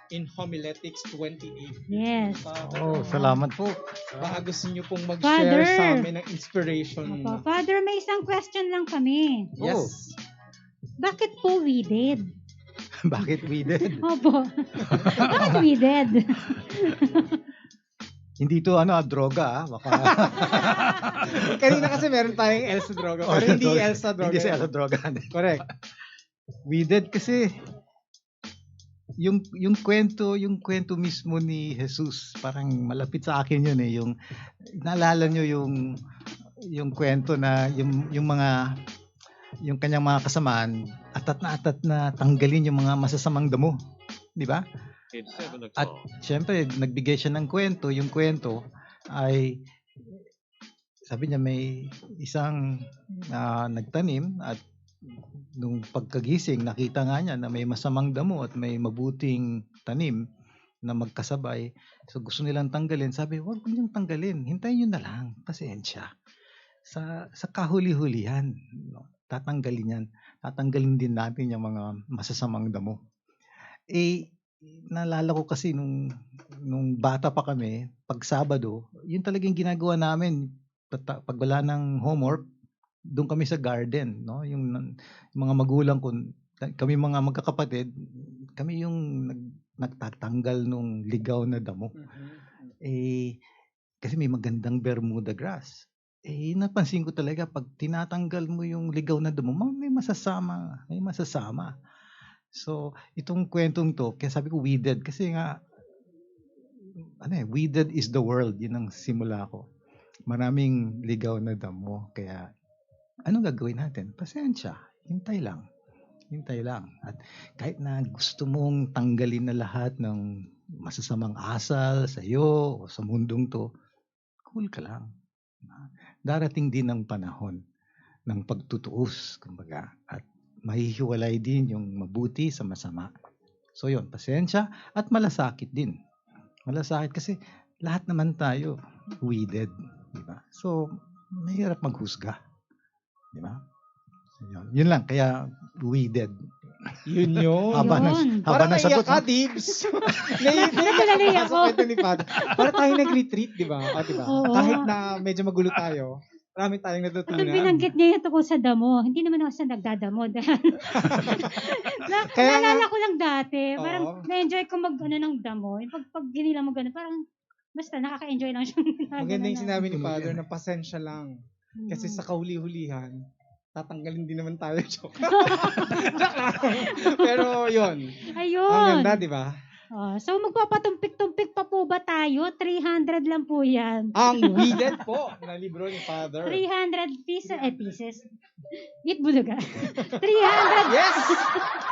in Homiletics 2018. Yes. oh, salamat po. Baka gusto nyo pong mag-share Father. sa amin ng inspiration. Opo. Father, may isang question lang kami. Yes. Bakit po we did? Bakit we did? Opo. Bakit we did? Hindi to droga baka Kanina kasi meron tayong Elsa Droga. Pero hindi Elsa Droga. Hindi si Elsa droga. Correct. We did kasi yung kwento mismo ni Jesus, parang malapit sa akin yun eh, yung naalala nyo yung kwento na yung kanyang mga kasamaan atat na tanggalin yung mga masasamang damo, di ba? At syempre nagbigay siya ng kwento. Yung kwento ay sabi niya may isang nagtanim at nung pagkagising nakita nga niya na may masamang damo at may mabuting tanim na magkasabay. So gusto nilang tanggalin. Sabi, huwag niyong tanggalin. Hintayin niyo na lang. Pasensya. Sa kahuli-hulihan, no? Tatanggalin yan. Tatanggalin din natin yung mga masasamang damo. Naalala ko kasi nung bata pa kami, pag Sabado, yun talagang ginagawa namin. Pag wala ng homework, doon kami sa garden, no? Yung mga magulang ko, kami mga magkakapatid, kami yung nagtatanggal nung ligaw na damo. Kasi may magandang Bermuda grass. Napansin ko talaga pag tinatanggal mo yung ligaw na damo, may masasama. So, itong kwentong to, kaya sabi ko weeded kasi nga weeded is the world, yun ang simula ko. Maraming ligaw na damo, kaya anong gagawin natin? Pasensya. Hintay lang. At kahit na gusto mong tanggalin na lahat ng masasamang asal sa iyo o sa mundong to, cool ka lang. Darating din ang panahon ng pagtutuos, kumbaga. At mahihiwalay din yung mabuti sa masama. So yun, pasensya at malasakit din. Malasakit kasi lahat naman tayo weeded. Diba? So, mahirap maghusga. Di ba? Yun lang, kaya weeded. Yun. Haba Parang na sagot. naiyak ka, Dibs. Naiyak ako sa kwento ni Father. Para tayo nag-retreat, di ba? Diba? Oo. Kahit na medyo magulo tayo, marami tayong natutunan. Nung binanggit niya yung tungkol sa damo, hindi naman ako sa nagdadamo. Naalala ko lang dati, parang na-enjoy ko ng damo. Yung pag ginila mo gano'n, parang basta nakaka-enjoy lang siya. Maganda yung sinabi ni Father na pasensya lang. Kasi sa kahuli-hulihan, tatanggalin din naman tayo. Joke. Joke lang. Pero yun. Ayun. Ang ganda, di ba? So magpapatumpik-tumpik pa po ba tayo? 300 lang po yan. Ang weeded po na libro ni Father. 300 pieces. Eat buluga. 300. Yes!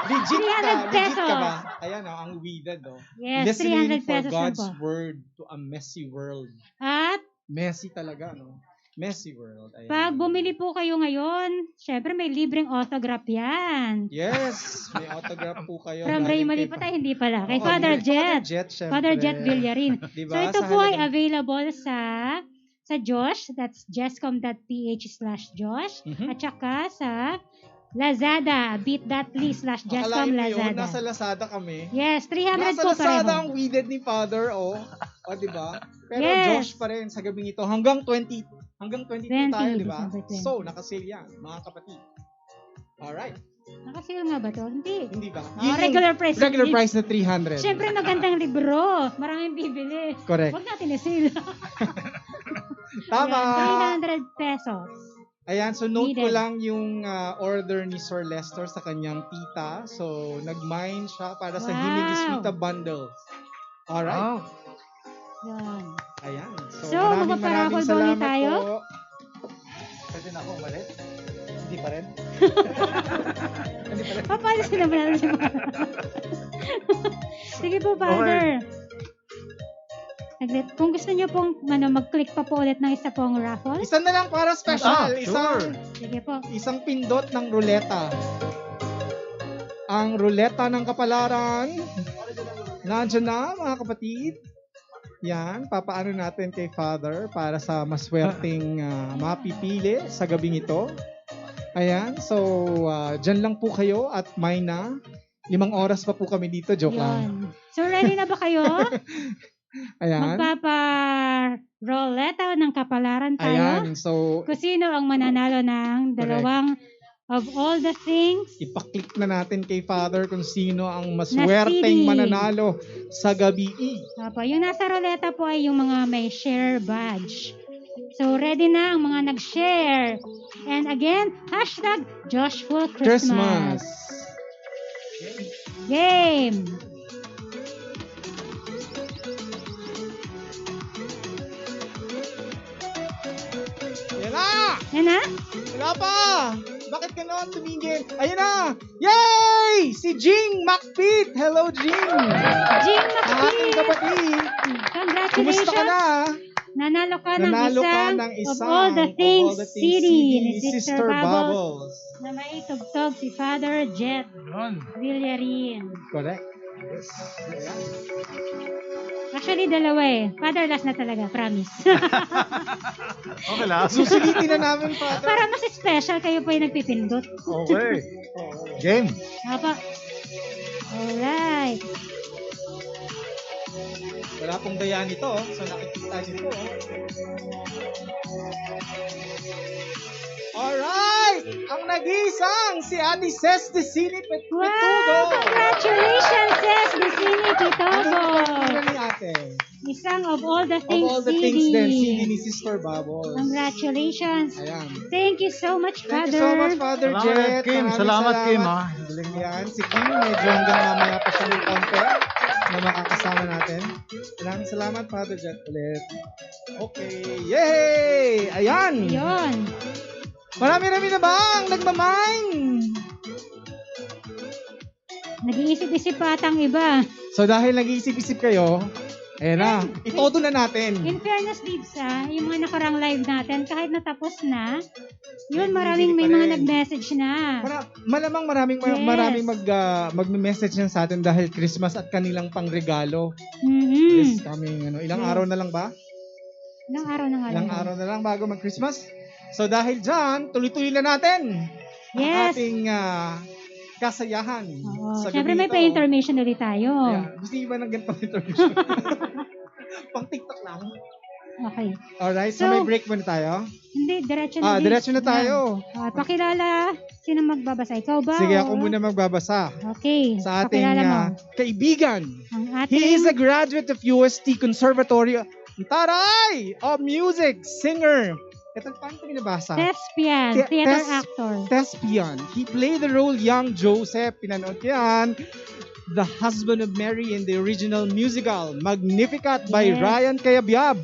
Legit 300 ka. Legit ka pesos. ba? Ayan ang weeded. Yes, Listening 300 for pesos lang God's po. word to a messy world. At Messy talaga, no? Messy world. Ayan. pag bumili po kayo ngayon, syempre may libreng autograph yan. Yes! May autograph po kayo. From galing Ray kay Malipot ay hindi pala. Kay Oo, Father Father Jet. Jet, syempre. Father Jet Villarin. Diba? So ito Sa po ay halagang- available sa Josh. That's jescom.ph/Josh. Mhm. At saka sa Lazada. bit.ly/jescom Akalain mo yun, Lazada. nasa Lazada kami. Yes, 300 Nasa po Lazada pareho. ang weeded ni Father, O, di ba? Pero Yes. Josh pa rin sa gabing ito. Hanggang 22 tayo, di ba? December 20. So, nakasale yan, mga kapatid. Alright. Nakasale nga ba to? Hindi. Hindi ba? Oh, regular price. Regular price na 300. Siyempre magandang libro. Maraming bibili. Correct. Huwag natin i-sale. Tama. Yan, 300 pesos. Ayan, so note ko Needed. lang yung order ni Sir Lester sa kanyang tita. So, nag-mine siya para sa Wow. Himig Iswita bundles. Alright. Yan. Ayan. So, magpaparaffle maraming ball salamat tayo? po. Pwede na ako umalis? Hindi pa rin? Papalisin naman natin si Father. Sige po, Father. Saglit. Kung gusto niyo pong mag-click pa po ulit ng isa pong raffle. Isa na lang para special. Sure. Sige po. Isang pindot ng ruleta. Ang ruleta ng kapalaran. Nandiyan na, mga kapatid. Yan, papaano natin kay Father para sa maswerteng mapipili sa gabing ito. Ayan, so dyan lang po kayo at may na. 5 oras pa po kami dito, joke lang. Yun. So, ready na ba kayo? Ayan. Magpapa-roleta ng kapalaran tayo. Ayan, so Kung sino ang mananalo ng dalawang of all the things. ipaklik na natin kay Father kung sino ang Na maswerteng CD. mananalo sa gabi. Opo, yung nasa roleta po ay yung mga may share badge. So, ready na ang mga nag-share. And again, #Joshful Christmas. Game! Yan na! Yan na? Wala pa! Bakit ka naman tumingin? Ayun na! Yay! Si Jing McPete! Hello, Jing! Jing Ang aking McPhee! kapatid! Kumusta ka Congratulations! na? Nanalo ka Nanalo ka ng ng isang isang of all the things CD ni ni Sister Bubbles Bubbles. na may tugtog si Father Jet Yun. Villarin. Correct. Actually, dalawa eh. Father last na talaga, promise. Okay lang. Susulitin na namin, Father. Para mas special, kayo po yung nagpipindot. Okay. Game. Apa. Alright. Wala pong daya nito, so nakikita nito. Alright! Ang nag-iisang si Ate Ces de Cine Petugo. Wow! Congratulations, Ses Vicini Pitogo! Ano ni ate? Isang of all the Of things all the CD. things then, CD ni Sister Bubbles. Congratulations. Ayan. Thank you so much, Thank Father. you so much, Father Salamat, Jet. Kim. Maraming Salamat, Kim, ha. Yan, si Kim, medyo hanggang mamaya pa siya ng konti na makakasama natin. Maraming salamat, Father Jet, ulit. Okay, yay! Ayan! Yun. Marami-rami na ba ang nagmamine? Nag-iisip-isip pa atang iba. So dahil nag-iisip-isip kayo, ayan na, itodo na natin. In fairness, Dibs, yung mga nakarang live natin, kahit natapos na, yun, May maraming bumibili may pa mga rin. nag-message na. Malamang maraming Yes. magme-message yan sa atin dahil Christmas at kanilang pangregalo. Mm-hmm. Yes, coming, ilang Yes. araw na lang ba? Ilang araw na nga Ilang lang. araw na lang bago mag-Christmas. So dahil dyan, tuloy-tuloy na natin ang Yes. ating kasayahan. Oo. sa Siyempre gabi may ito. pa-intermission ulit tayo. Ayan. Gusto niyo ba ng ganitong intermission? Pang TikTok lang. Okay. Alright, so, So, may break muna tayo. Hindi, diretso na. Dibs. Diretso na tayo. Yan. Pakilala, sino magbabasa? Ikaw ba? Sige, o- ako muna magbabasa. Okay. Sa ating Pakilala mo. kaibigan. Ang ating... He is a graduate of UST Conservatory Taray of Music, singer, Ito, paano ito binabasa? Thespian, Te- theater tes- actor. Thespian. He played the role young Joseph. Pinanood ko yan. The husband of Mary in the original musical, Magnificat by Yes. Ryan Cayabyab.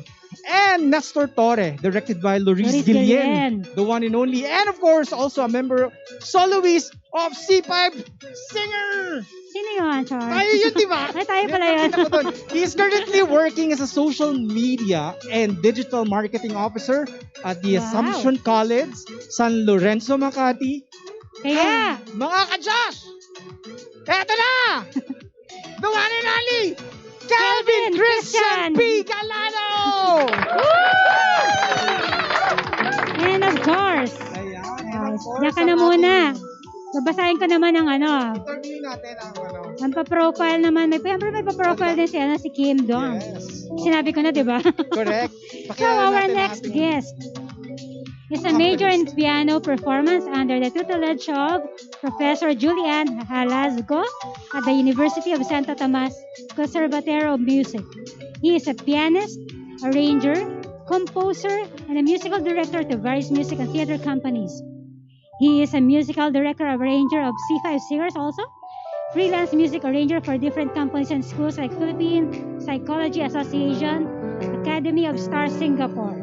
And Nestor Torre, directed by Loris Loris Guillen, Guillen. the one and only. And of course, also a member, soloist of C5 Singer. Sino yun, Char? Tayo yun, di ba? Ay, tayo pala yun. Nakita ko doon. He is currently working as a social media and digital marketing officer at the Wow. Assumption College, San Lorenzo, Makati. Kaya, Mga ka-Josh! Eto na! The one and only Calvin Christian P. Galano! and of course, Ayan. diyan ka na muna. Babasahin ko naman ang ano. Interview natin ang ano. Ang pa-profile naman. May pa-profile din si Kim Dong. Yes. Sinabi ko na, di ba? Correct. So our natin next ating- guest is a major in piano performance under the tutelage of Professor Julian Halazgo at the University of Santo Tomas Conservatory of Music. He is a pianist, arranger, composer, and a musical director to various music and theater companies. He is a musical director, arranger of C5 Singers also, freelance music arranger for different companies and schools like Philippine Psychology Association, Academy of Stars Singapore.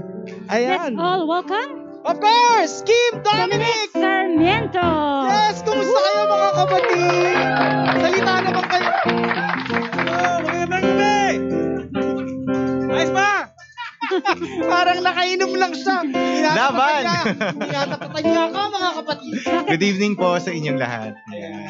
Let's Ayan. all welcome Of course, Kim Dominic! Sarmiento. Yes! Kumusta kayo mga kapatid? Salita naman kayo. Magandang gabi! Ayos ba? Parang nakainom lang siya. Laban! Tinatapatan niya ako mga kapatid. Good evening po sa inyong lahat. Ayan.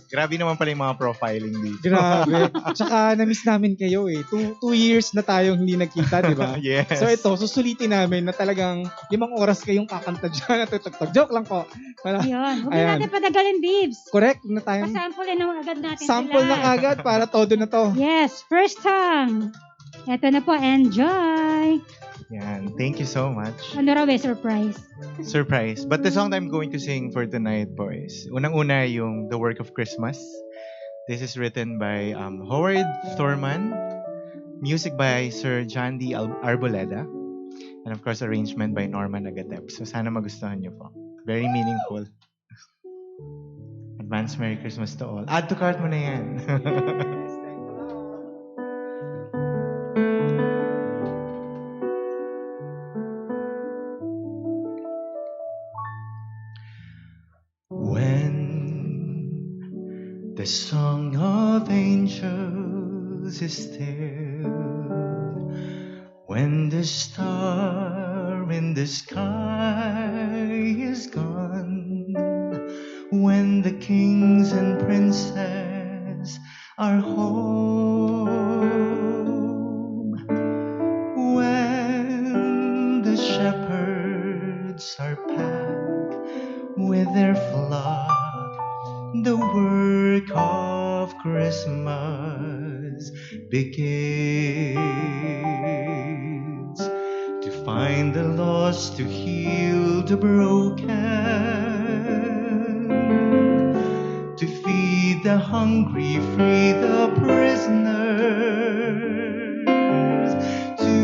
Grabe naman pala yung mga profiling dito. Grabe. Tsaka na-miss namin kayo eh. Two years na tayong hindi nagkita, di ba? Yes. So ito, susulitin namin na talagang 5 oras kayong kakanta dyan at tutugtog. Joke lang po. Para, Yun. Huwag Ayan. natin patagalin, Bibs. correct na tayong Pasampulin na agad natin sample sila. na kagad para todo na to. Yes, first song. Ito na po, enjoy. Yan. Thank you so much. Ano raw eh, surprise. Surprise. But the song that I'm going to sing for tonight, boys, unang-una yung The Work of Christmas. This is written by Howard Thurman. Music by Sir John D. Arboleda. And of course, arrangement by Norman Agatep. So sana magustuhan niyo po. Very meaningful. Advance Merry Christmas to all. Add to cart mo na yan. When the song of angels is still, when the star in the sky is gone, when the kings and princes are home, when the shepherds are packed with their flock, the work of Christmas begins. To find the lost, to heal the broken, to feed the hungry, free the prisoners, to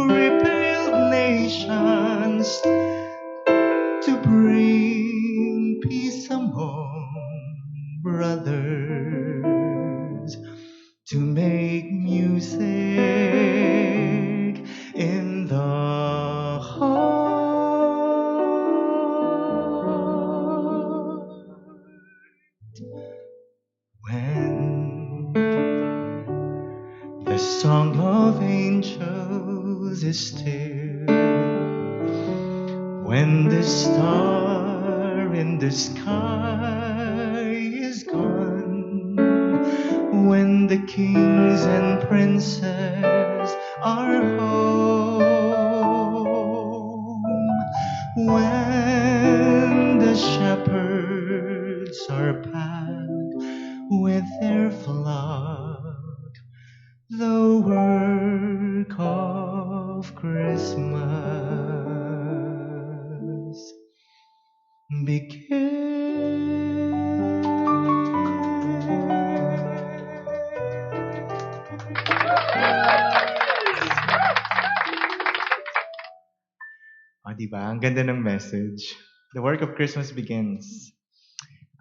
rebuild nations, to bring peace among brothers, to make music in the heart. When the song of angels is still, when the star in the sky is gone, when the kings and princes are home, when the shepherds are packed with their flock, the work of Christmas begins. Di ba? Ang ganda ng message. The work of Christmas begins.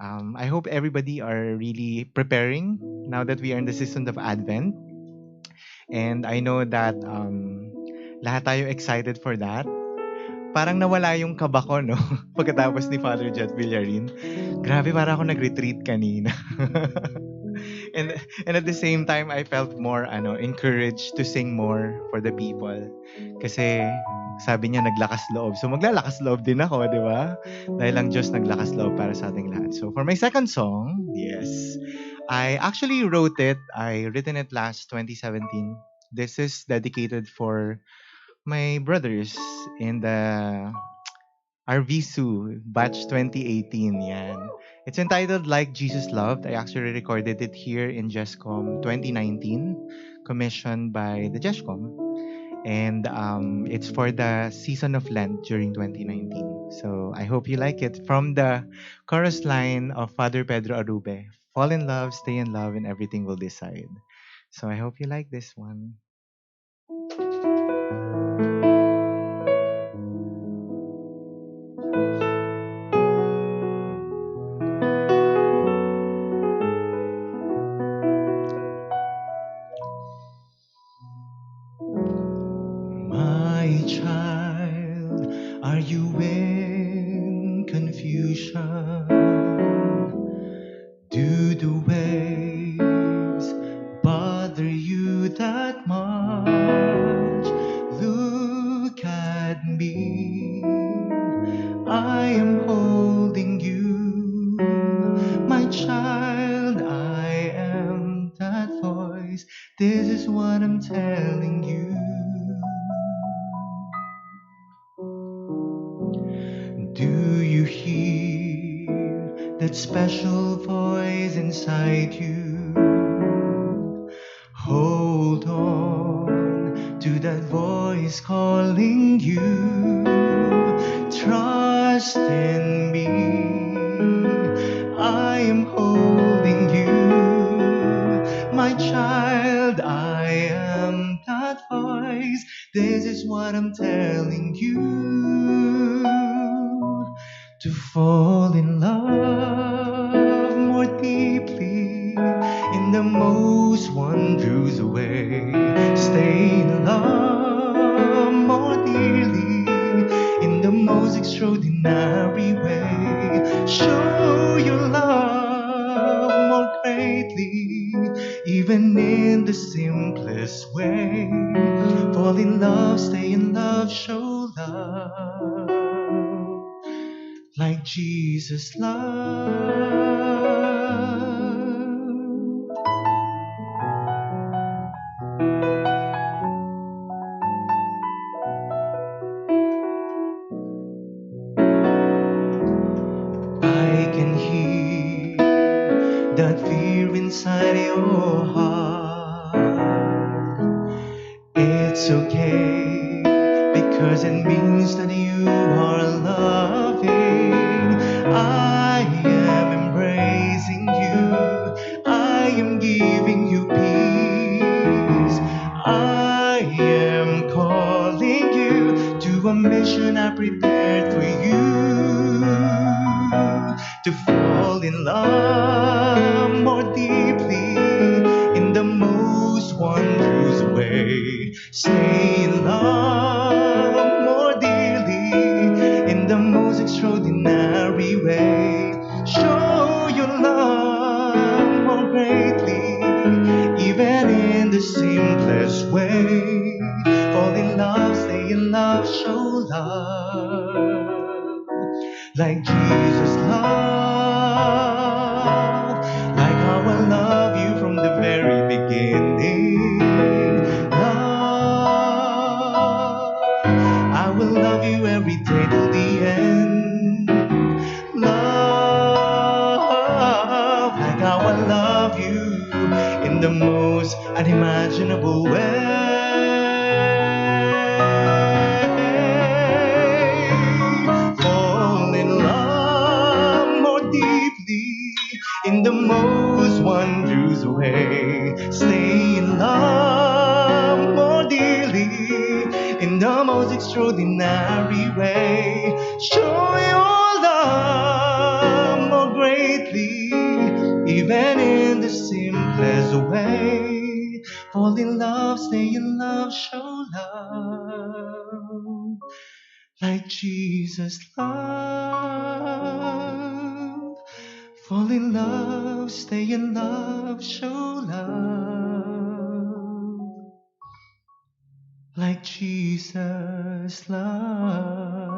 I hope everybody are really preparing now that we are in the season of Advent. And I know that lahat tayo excited for that. Parang nawala yung kaba ko, no? Pagkatapos ni Father Jet Villarin. Grabe, para ako nag-retreat kanina. and at the same time, I felt more encouraged to sing more for the people. Kasi sabi niya naglakas loob. So maglalakas loob din ako, di ba? Dahil ang Diyos naglakas loob para sa ating lahat. So for my second song, yes, I actually wrote it. I written it last 2017. This is dedicated for my brothers in the RVSU batch 2018. Yan. It's entitled Like Jesus Loved. I actually recorded it here in JESCOM 2019, commissioned by the JESCOM. And it's for the season of Lent during 2019. So I hope you like it. From the chorus line of Father Pedro Arube, fall in love, stay in love, and everything will decide. So I hope you like this one. My child, are you in confusion? Do the waves bother you that much? Look at me, I am holding you. My child, I am that voice. This is what I'm telling you. Do you hear that special voice inside you? Hold on to that voice calling you. Trust in me, I am holding you. My child, I am that voice. This is what I'm telling you. To fall in love more deeply in the most wondrous way. Stay in love more dearly in the most extraordinary way. Show your love more greatly, even in the simplest way. Fall in love, stay in love, show love like Jesus loved. I can hear that fear inside your heart. It's okay, because it means that you are loving. I am embracing you. I am giving you peace. I am calling you to a mission I prepared for you. To fall in love more deeply in the most wondrous way. Stay in love more dearly in the most extraordinary way. Show your love more greatly, even in the simplest way. Fall in love, stay in love, show love like Jesus loved, like how I love you from the very beginning. Love, I will love you every day till the end. Love, like how I love you in the most unimaginable way. Fall in love more deeply in the most wondrous way. Stay in love more dearly in the most extraordinary way. Show your love more greatly, even in the simplest way. Fall in love, stay in love, show love like Jesus loved. Fall in love, stay in love, show love like Jesus loved.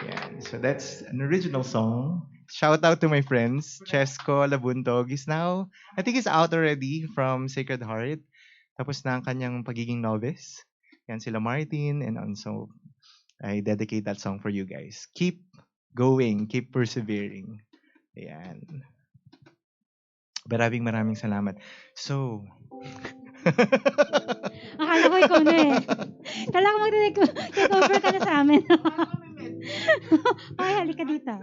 Yeah, so that's an original song. Shout out to my friends. Chesko Labuntog is now, I think he's out already from Sacred Heart. Tapos na ang kanyang pagiging novice. Yan sila Martin and also I dedicate that song for you guys. Keep going, keep persevering. Ayan. Maraming salamat. So, Akala ko ikaw na eh. Akala ko mag-take over ka na sa amin. Ay, halika dito.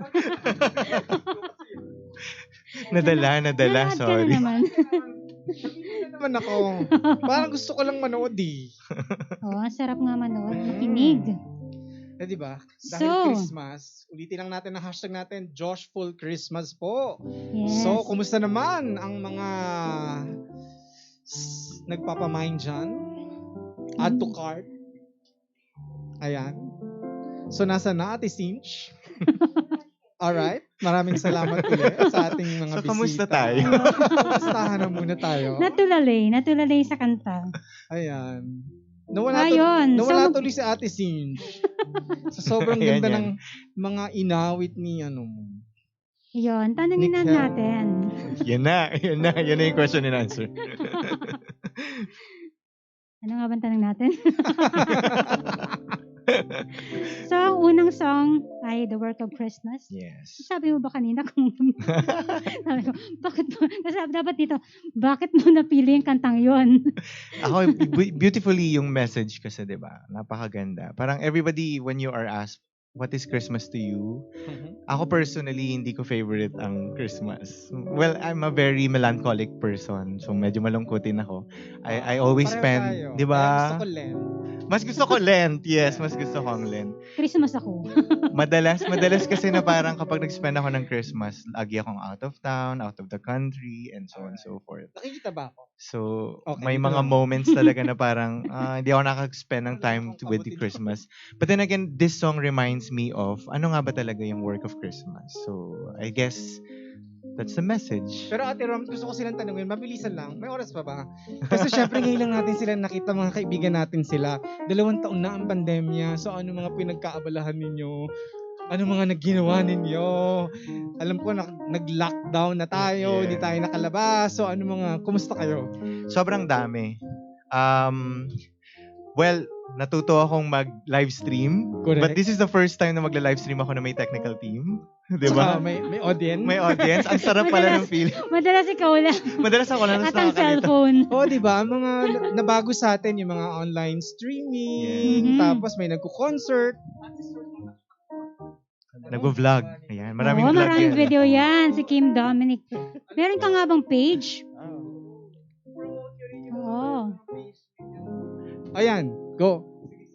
nadala, Nanood ka na sorry. naman. naman ako. Parang gusto ko lang manood eh. Oo, ang sarap nga manood. Makinig. Eh, di ba? Dahil So, Christmas, ulitin lang natin ang hashtag natin, Joshful Christmas po. yes. So, kumusta naman ang mga nagpapamain dyan? Add to cart. Ayan. So, nasa na Ate Cinch? Alright. Maraming salamat ulit sa ating mga So, kamusta bisita. tayo? Kamustahan na muna tayo. Natulalay sa kanta. Ayan. Ayun. Nawala So, tuloy si Ate Cinch. Sa sobrang Ayan, ganda yan. ng mga inawit ni ano mo. yun, tanungin na Nickel. natin. Yan na yung question and answer. Ano nga bang tanong natin? So, ang unang song ay The Work of Christmas. Yes. Sabi mo ba kanina kung sabi ko, bakit mo, kasi dapat dito, bakit mo napili yung kantang yon? Ako, beautifully yung message kasi, di ba? Napakaganda. Parang everybody, when you are asked, what is Christmas to you? Ako personally, hindi ko favorite ang Christmas. Well, I'm a very melancholic person. So, medyo malungkutin ako. I always Pareho spend, tayo. di ba? Kaya gusto ko Lent. Mas gusto ko Lent. Yes, mas gusto ko ang Lent. Christmas ako. Madalas kasi na parang kapag nag-spend ako ng Christmas, lagi akong out of town, out of the country, and so on and so forth. Nakikita ba ako? So, Okay, may dito mga lang. moments talaga na parang hindi ako nakag-spend ng time with the Christmas. But then again, this song reminds me of ano nga ba talaga yung work of Christmas. So, I guess that's the message. Pero Ate Rom, gusto ko silang tanungin, mabilisan lang. May oras pa ba? Kasi syempre ngayon lang natin sila nakita, mga kaibigan natin sila. 2 taon na ang pandemya. So ano mga pinagkaabalahan ninyo? Ano mga nagginawa ninyo? Alam ko nag-lockdown na tayo, Yeah. hindi tayo nakalabas. So ano mga, kumusta kayo? Sobrang dami. Well, natuto akong mag-live stream. Correct. But this is the first time na magla-live stream ako na may technical team. Di ba? Tsaka may audience. May audience. Ang sarap pala ng feeling. Madalas ikaw lang. Madalas ako lang At ang nakakalito. cellphone. Oo, di ba? Mga nabago sa atin yung mga online streaming, Yeah. tapos may nagko-concert. Nagvo-vlog. Ayan, maraming Oo, vlog maraming yan. video yan. Si Kim Dominic. Meron ka nga bang page? Oo. Ayan, go.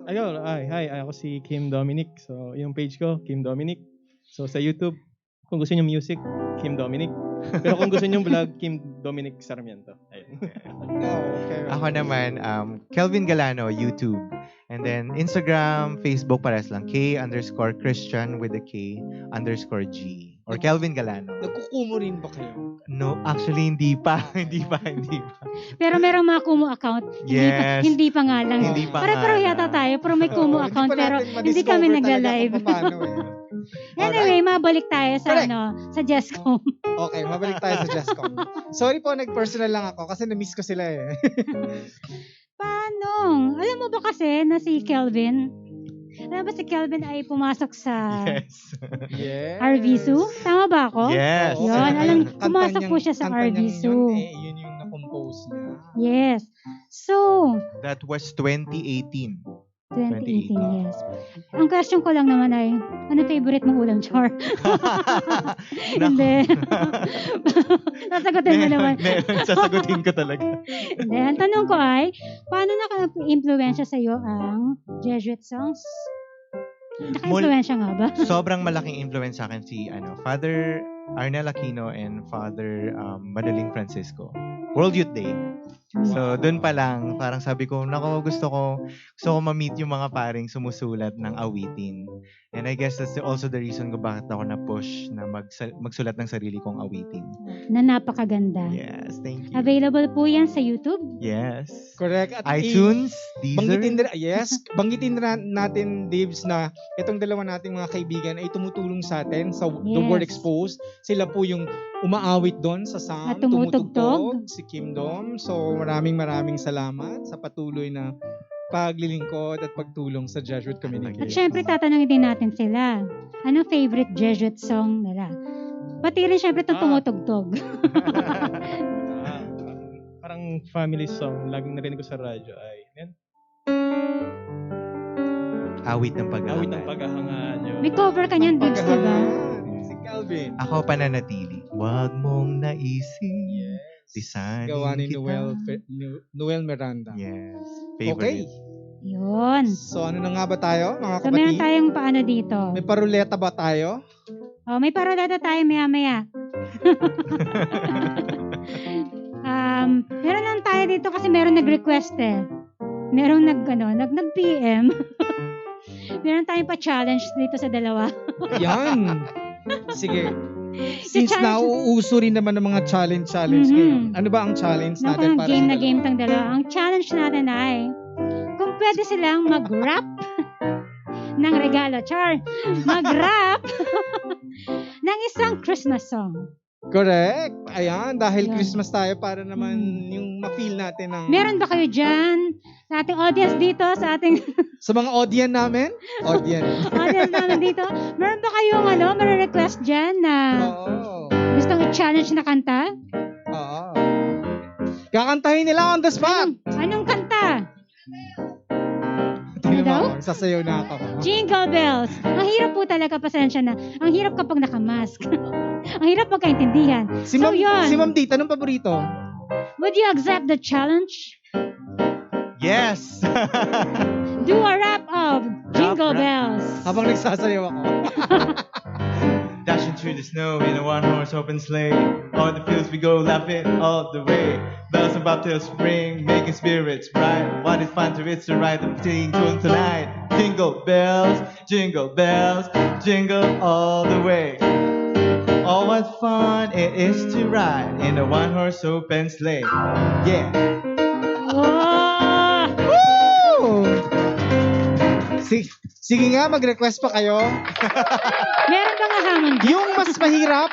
Ayun, hi, ako si Kim Dominic. So, yung page ko, Kim Dominic. So, sa YouTube, kung gusto niyo music, Kim Dominic. Pero kung gusto niyo vlog, Kim Dominic Sarmiento. Ayun. Okay. Ako naman, Kelvin Galano, YouTube. And then, Instagram, Facebook, pares lang. K_Christian with a K_G. Or Kelvin Galano. Nagkukumo rin ba kayo? No, actually, hindi pa. hindi pa. Pero merong mga Kumu account. Yes. Hindi pa nga lang. Hindi pa Pare-pareho nga yata lang. tayo. Pero may Kumu Oo, account. pa Pero natin hindi ma-discover kami talaga nagla-live. kung paano eh. Anyway, mabalik tayo sa Correct. sa Jescom. Okay, mabalik tayo sa Jescom. Sorry po, nag-personal lang ako kasi na-miss ko sila eh. Paano? Alam mo ba kasi na si Kelvin? Alam ba si Kelvin ay pumasok sa Yes. Yes. RVSU? Tama ba ako? Yes. Oo, Yun, kanta alam, niyang- pumasok kanta po siya sa niyang- kanta niyang RVSU. Yun, yun yung na-compose niya. Yes. So, That was 2018. 2018, 2018. yes. Ang question ko lang naman ay, ano favorite mong ulam, Char? Hindi. Sasagutin mo naman. Sasagutin ko talaga. Hindi, ang tanong ko ay, paano naka-influensya sa'yo ang Jesuit songs? Naka-influensya nga ba? Sobrang malaking influence sa akin si Father Arnel Aquino and Father Madaling Francisco. World Youth Day. So, dun pa lang, parang sabi ko, nako, gusto ko ma-meet yung mga paring sumusulat ng awitin. And I guess that's also the reason ko bakit ako na-push na magsulat ng sarili kong awitin. Na napakaganda. Yes, thank you. Available po yan sa YouTube. Yes. Correct. At iTunes, banggitin Deezer. banggitin natin, Dibs, na itong dalawa nating mga kaibigan ay tumutulong sa atin sa The Yes. Word Exposed. Sila po yung umaawit doon sa At Psalm, tumutugtog. si Kim Dom. So maraming salamat sa patuloy na paglilingkod at pagtulong sa Jesuit At communication. syempre, tatanungin din natin sila. Anong favorite Jesuit song nila? Pati rin syempre itong tumutugtog. Parang family song, laging narinig ko sa radyo ay, yan, Awit ng pag-ahangad. awit ng paghahangaan nyo. May cover ka niyan, Dibs, diba? Pagkahangan, si Calvin. Ako pananatili. Huwag mong naisip. Design Gawa ni kita. Noel Miranda. Yes. Okay. Favorite. Yun. So ano na nga ba tayo, mga So, meron kapatid? tayong paano dito. May paruleta ba tayo? Oh, may paroleta tayo maya-maya. Meron lang tayo dito kasi meron nag-request eh. Merong nag-PM. Meron tayong pa-challenge dito sa dalawa. Yan. Sige. Since challenge- nauuso rin naman ng mga challenge Mhm. ngayon. Ano ba ang challenge Naku, natin para game sa na game dalawa? tang dalawa. Ang challenge natin ay kung pwede silang mag-rap ng regalo. Char! Mag-rap ng isang Christmas song. Correct. Ayan, dahil Yan. Christmas tayo para naman yung ma-feel natin ng... Meron ba kayo dyan? Sa ating audience dito, sa ating Sa mga audience namin? Audience. audience namin dito, meron ba kayong request dyan na Oo. gustong i-challenge na kanta? Oo. Kakantahin nila on the spot. Anong kanta? Tingnan daw? mo, sasayaw na ako. Jingle Bells. Ang hirap po talaga, pasensya na. Ang hirap kapag nakamask. Ang hirap magkaintindihan. Si So, Ma'am, yun. si Ma'am Dita, anong paborito? Would you accept the challenge? Yes! Do a rap of Jingle Rap. Bells. Habang nagsasayaw ako. Dashing through the snow in a one-horse open sleigh. O'er the fields we go, laughing all the way. Bells of bobtail spring, making spirits bright. What is fun to it's to ride and sing tonight. Jingle bells, jingle all the way. Oh, what fun it is to ride in a one-horse open sleigh. Yeah. Oh! Woo! Sige nga, mag-request pa kayo. Meron bang hamon dyan? Yung mas mahirap,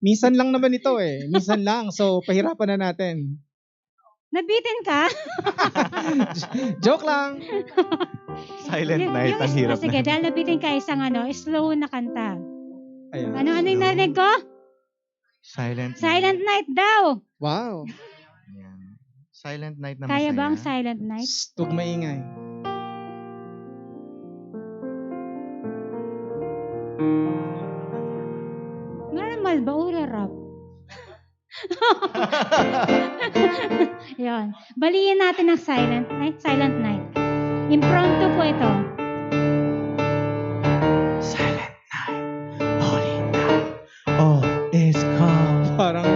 minsan lang naman ito eh. Minsan lang. So, pahirapan na natin. Nabitin ka? Joke lang. Silent night, ang hirap Sige, na. dahil nabitin ka isang slow na kanta. Ayan. Ano yung narinig ko? Silent Silent Night daw. Wow. Yan. Silent night na Kaya masaya. ba ang Silent Night? Huwag maingay. Normal ba o rap? Yan. Baliin natin ang Silent Night. Impromptu po ito. Silent night, holy night, all is calm. Parang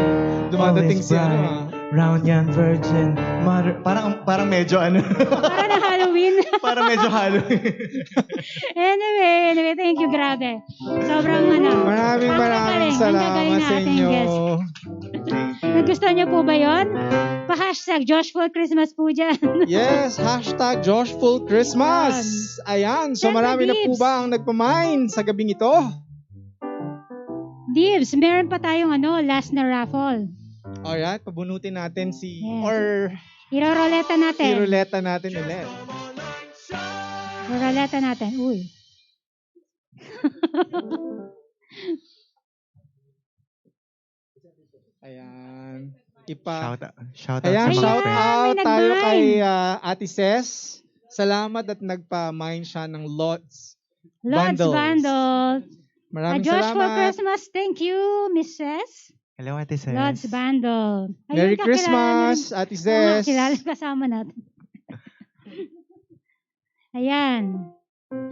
dumadating Always si ano bright. Round young virgin mother. Parang medyo Para na Halloween. parang medyo Halloween. anyway, thank you, grabe. Sobrang Maraming ang gagaling salamat na sa ating inyo. guest. Nagustuhan niyo po ba yun? Pa-hashtag Joshful Christmas po dyan. Yes, hashtag Joshful Christmas. Ayan, so Siyempre, marami na po Dibs. ba ang nagpamine sa gabing ito? Dibs, meron pa tayong last na raffle. Alright, pabunutin natin si, Yes. or Iroroleta natin. iruleta natin ulit. Iroroleta natin. Uy. Ayan. Shout out Ayan, sa mga shout friends. out May tayo nag-mine. kay Ate Ses Salamat at nagpa-mine siya ng lots. Lots Bundles. Maraming Josh for salamat. Christmas. Thank you, Mrs. Hello, Ate Ses. Lots Bundle. Ayun, Merry kakilala Christmas, natin. Ate Oo nga, Ses. kilala kasama natin. Ayan.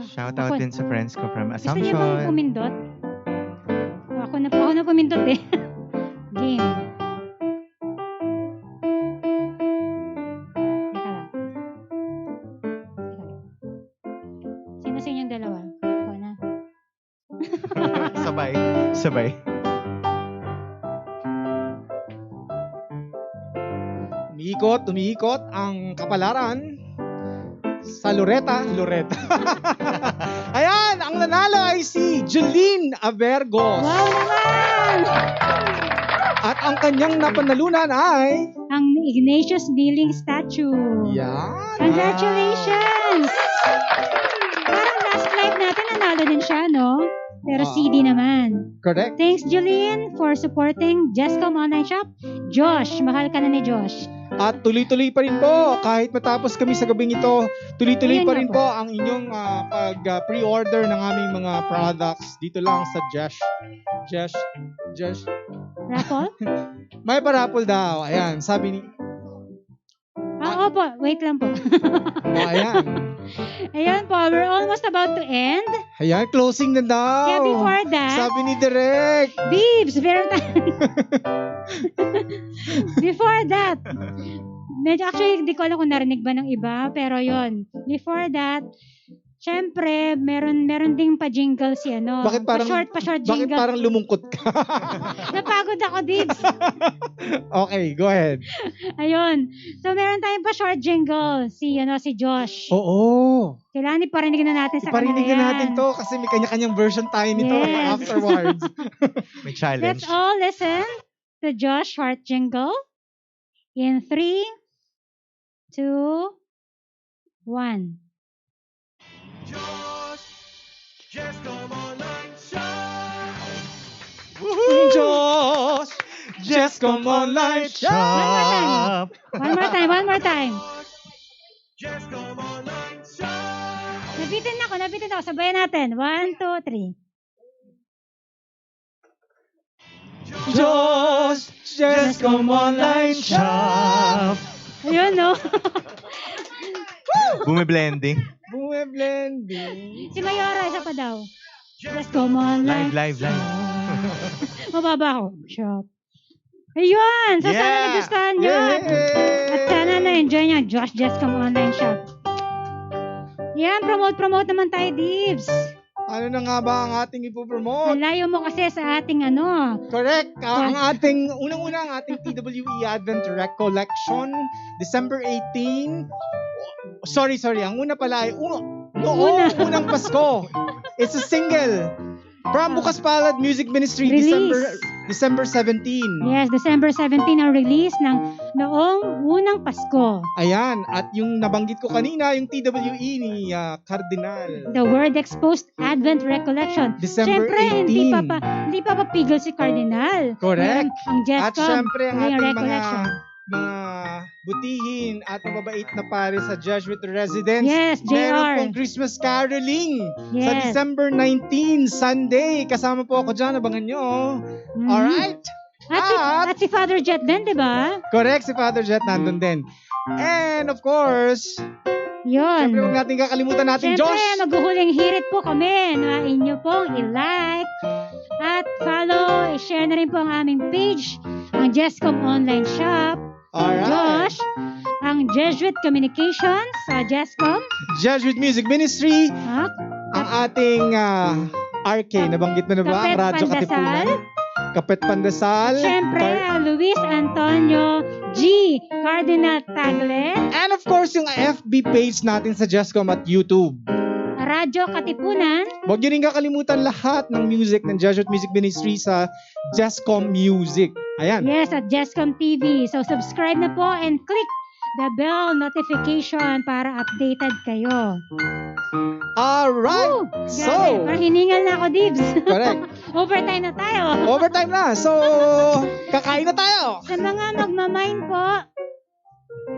Shout out Ako- din sa friends ko from Gusto niyo bang Assumption. pumindot? Ako na pumindot eh. Game. Teka lang. Sino sa inyong dalawa? Ako na. Sabay. Umiikot ang kapalaran sa Loretta. Ayan, ang nanalo ay si Jeline Avergos. Wow naman! At ang kanyang napanalunan ay... Ang Ignatius Kneeling Statue. Yan. Congratulations! Parang last live natin, nanalo din siya, no? Pero CD naman. Correct. Thanks, Julian, for supporting Jescom Online Shop. Josh, mahal ka na ni Josh. At tuloy-tuloy pa rin po, kahit matapos kami sa gabing ito, tuloy-tuloy Ayun pa nga rin po. po ang inyong pre-order ng aming mga products dito lang sa Jesh. Raffle? May parapol daw. Ayan, sabi ni... Opo. Wait lang po. ayan. Ayan po, we're almost about to end. Ayan, closing na daw. Yeah, before that, Sabi ni Direk. Bibs, meron tayo. Before that, medyo actually hindi ko alam kung narinig ba ng iba, pero yon. Before that, syempre, meron ding pa-jingle si ano. Bakit parang- Pa-short Bakit jingle. parang lumungkot ka? Napagod ako, Dibs. Okay, go ahead. Ayun. So, meron tayong pa-short jingle. Si Josh. Oo. Kailangan iparinig na natin sa Iparinig kanila na yan. natin to kasi may kanya-kanyang version tayo nito Yes. afterwards. May challenge. Let's all listen to Josh short jingle in 3, 2, 1. Josh, just come online shop. One more time. Nabitin ako. Sabayan natin. 1, 2, 3. Josh, just come online shop. Ayun, no? Bumiblending. Bumi-blending. Si Mayora, isa pa daw. Just come on, Live. Mababa ako. Shop. Ayun! So, sana Yeah! nagustuhan nyo. At sana na-enjoy nyo. Josh Just Come Online Shop. Yan, promote naman tayo, Dibs. Ano na nga ba ang ating ipopromote? Ang layo mo kasi sa ating ano. Correct. Ang ating, unang-una ang ating TWE Advent Recollection, December 18. Sorry. Ang una pala ay, unang Pasko. It's a single. From Bukas Palad Music Ministry, Release. December 17. Yes, December 17 ang release ng noong unang Pasko. Ayan. At yung nabanggit ko kanina, yung TWE ni Cardinal. The Word Exposed Advent Recollection. December Siyempre, 18. hindi pa papigil si Cardinal. Correct. Ang Jescom. At syempre, ang yung ating recollection. mga butihin at mababait na pare sa Jesuit Residence. Yes, Meron JR. pong Christmas caroling sa Yes. December 19, Sunday. Kasama po ako dyan. Abangan nyo. Mhm. Alright? At si Father Jet din, di ba? Correct, si Father Jet nandun din. And of course, Yun. syempre huwag natin kakalimutan natin, Siyempre, Josh. maghuhuling hirit po kami na inyo pong i-like at follow, i-share na rin po ang aming page, ang Jescom Online Shop. Alright. Josh, ang Jesuit Communications sa Jescom. Jesuit Music Ministry. Ah, Ang ating RK, nabanggit mo na ba? Ang Kapet Radyo Pandasal. Katipunan. Kapet Pandasal. Siyempre, ang Luis Antonio G. Cardinal Tagle. And of course, yung FB page natin sa Jescom at YouTube. Radyo Katipunan. Huwag niyo rin kakalimutan lahat ng music ng Jesuit Music Ministry sa Jescom Music. Ayan. Yes, at Jescom TV. So, subscribe na po and click the bell notification para updated kayo. Alright. Woo! So, Grabe, parang hiningal na ako, Dibs. correct. Overtime na tayo. Overtime na. So, kakain na tayo. Sa mga magmamine po,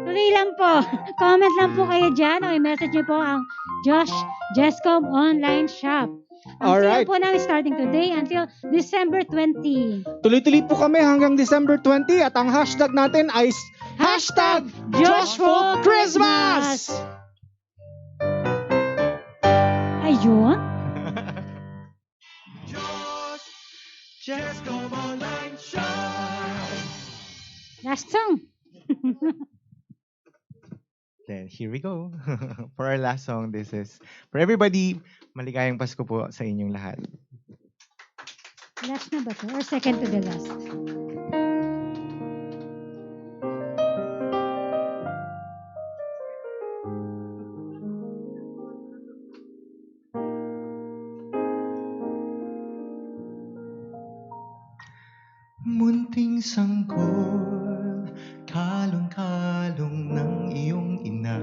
tuloy Tuloy lang po. Comment lang po kayo dyan o i-message niyo po ang Josh Jescom Online Shop. Ang Alright. sale po namin starting today until December 20. Tuloy-tuloy po kami hanggang December 20 at ang hashtag natin ay hashtag Joshful Christmas! Ayun. Just come online shop. Last song. Then here we go. For our last song, this is for everybody, maligayang Pasko po sa inyong lahat. Last na ba to? Or second to the last? Munting sangkol, kalong-kalong ng iyong ina.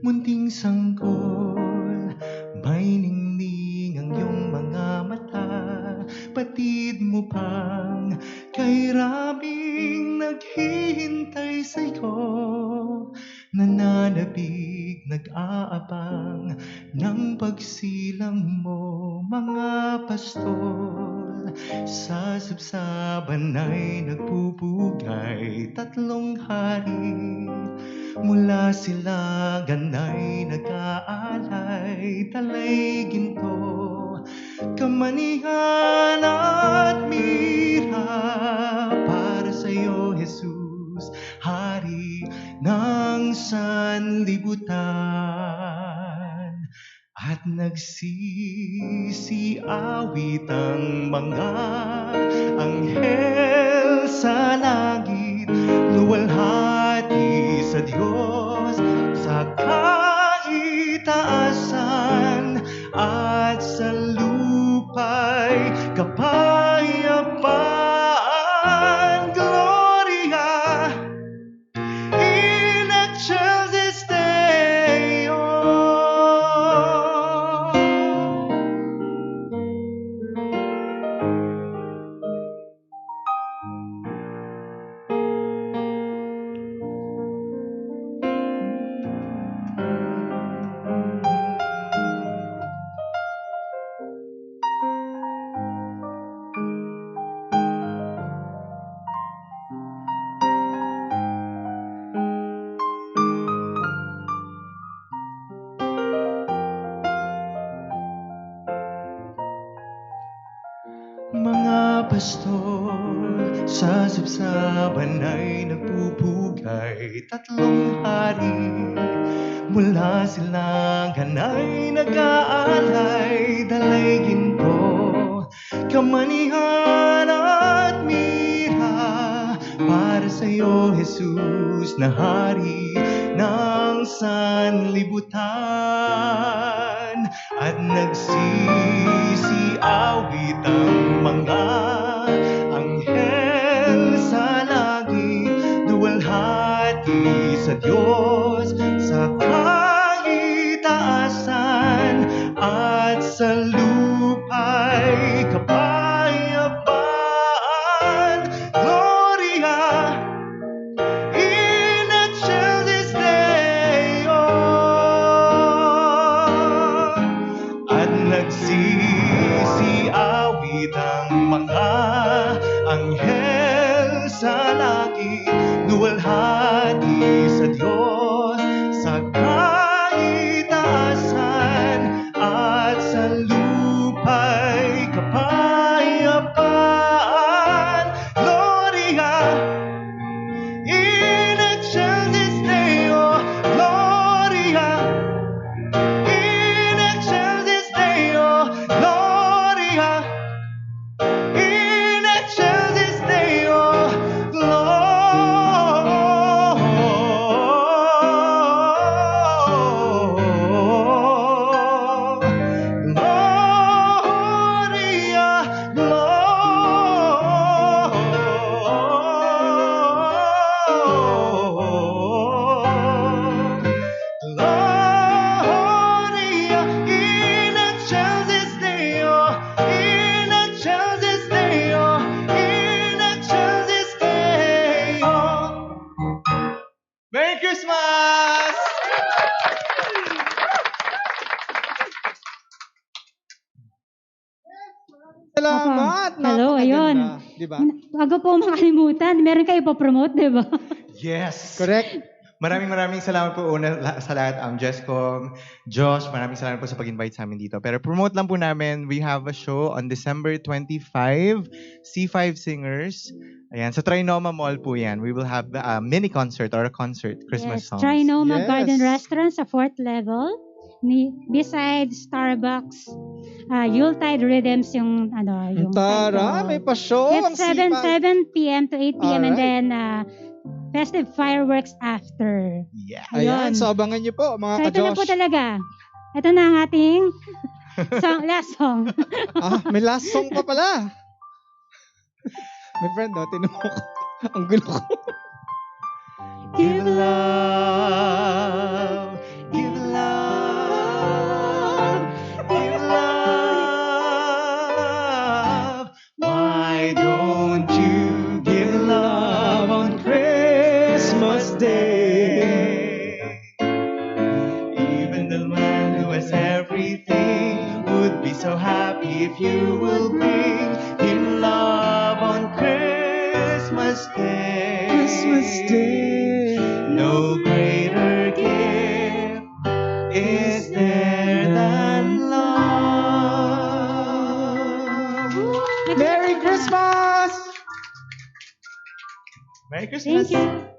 Munting sangkol, may ningning ang iyong mga mata. Patid mo pang kay raming naghihintay sa'yo. Nananabig, nag-aabang ng pagsilang mo, mga pastol. Sa sabsaban ay nagpupugay 3 hari. Mula silagan ay nag-aalay, talay ginto, kamanihan at mira. Para sa'yo, Jesus, Hari ng sanlibutan. At nagsisiawit ang mga anghel sa langit, luwalhati sa Diyos sa kaitaasan, at sa lupa'y kapayapaan. Gloria in excelsis Deo. Mga pastol sa sabsaban ay nagpupugay 3 hari. Mula silangan ay nag-aalay, dalay ginto, kamanihan at mira. Para sa'yo, Jesus, na Hari ng sanlibutan. At nagsisiawit ang mga anghel sa langit, duwalhati sa Diyos sa kaitaasan, at sa lupa'y kapayapaan. Gloria in excelsis Deo. At nagsisiawit ang mga anghel sa langit, luwalhati sa Diyos sa kaitaasan, at sa lupa Hello, ayun. Di ba? Bago po makalimutan, meron kayo pa-promote, di ba? Yes! Correct? Maraming salamat po sa lahat. Jescom, Josh, maraming salamat po sa pag-invite sa amin dito. Pero promote lang po namin, we have a show on December 25, C5 Singers. Ayan, sa Trinoma Mall po yan. We will have a mini concert or a concert, Christmas songs. Trinoma Yes. Garden Restaurant sa 4th level. Beside Starbucks. Yuletide Rhythms yung yung Tara, may pa-show ang It's 7 sipag. p.m. to 8 p.m. and Alright. then festive fireworks after. Yeah. Ayan, Ayun. so abangan niyo po, mga So ito na po ka-Josh. talaga. Ito na ang ating last song. May last song pa pala. My friend, tinumok ko. Ang gulo ko. Give love, give love, give love. Why don't you give love on Christmas Day? Even the man who has everything would be so happy if you will bring him love on Christmas Day. No greater gift is there than love. Merry Christmas! Merry Christmas! Thank you.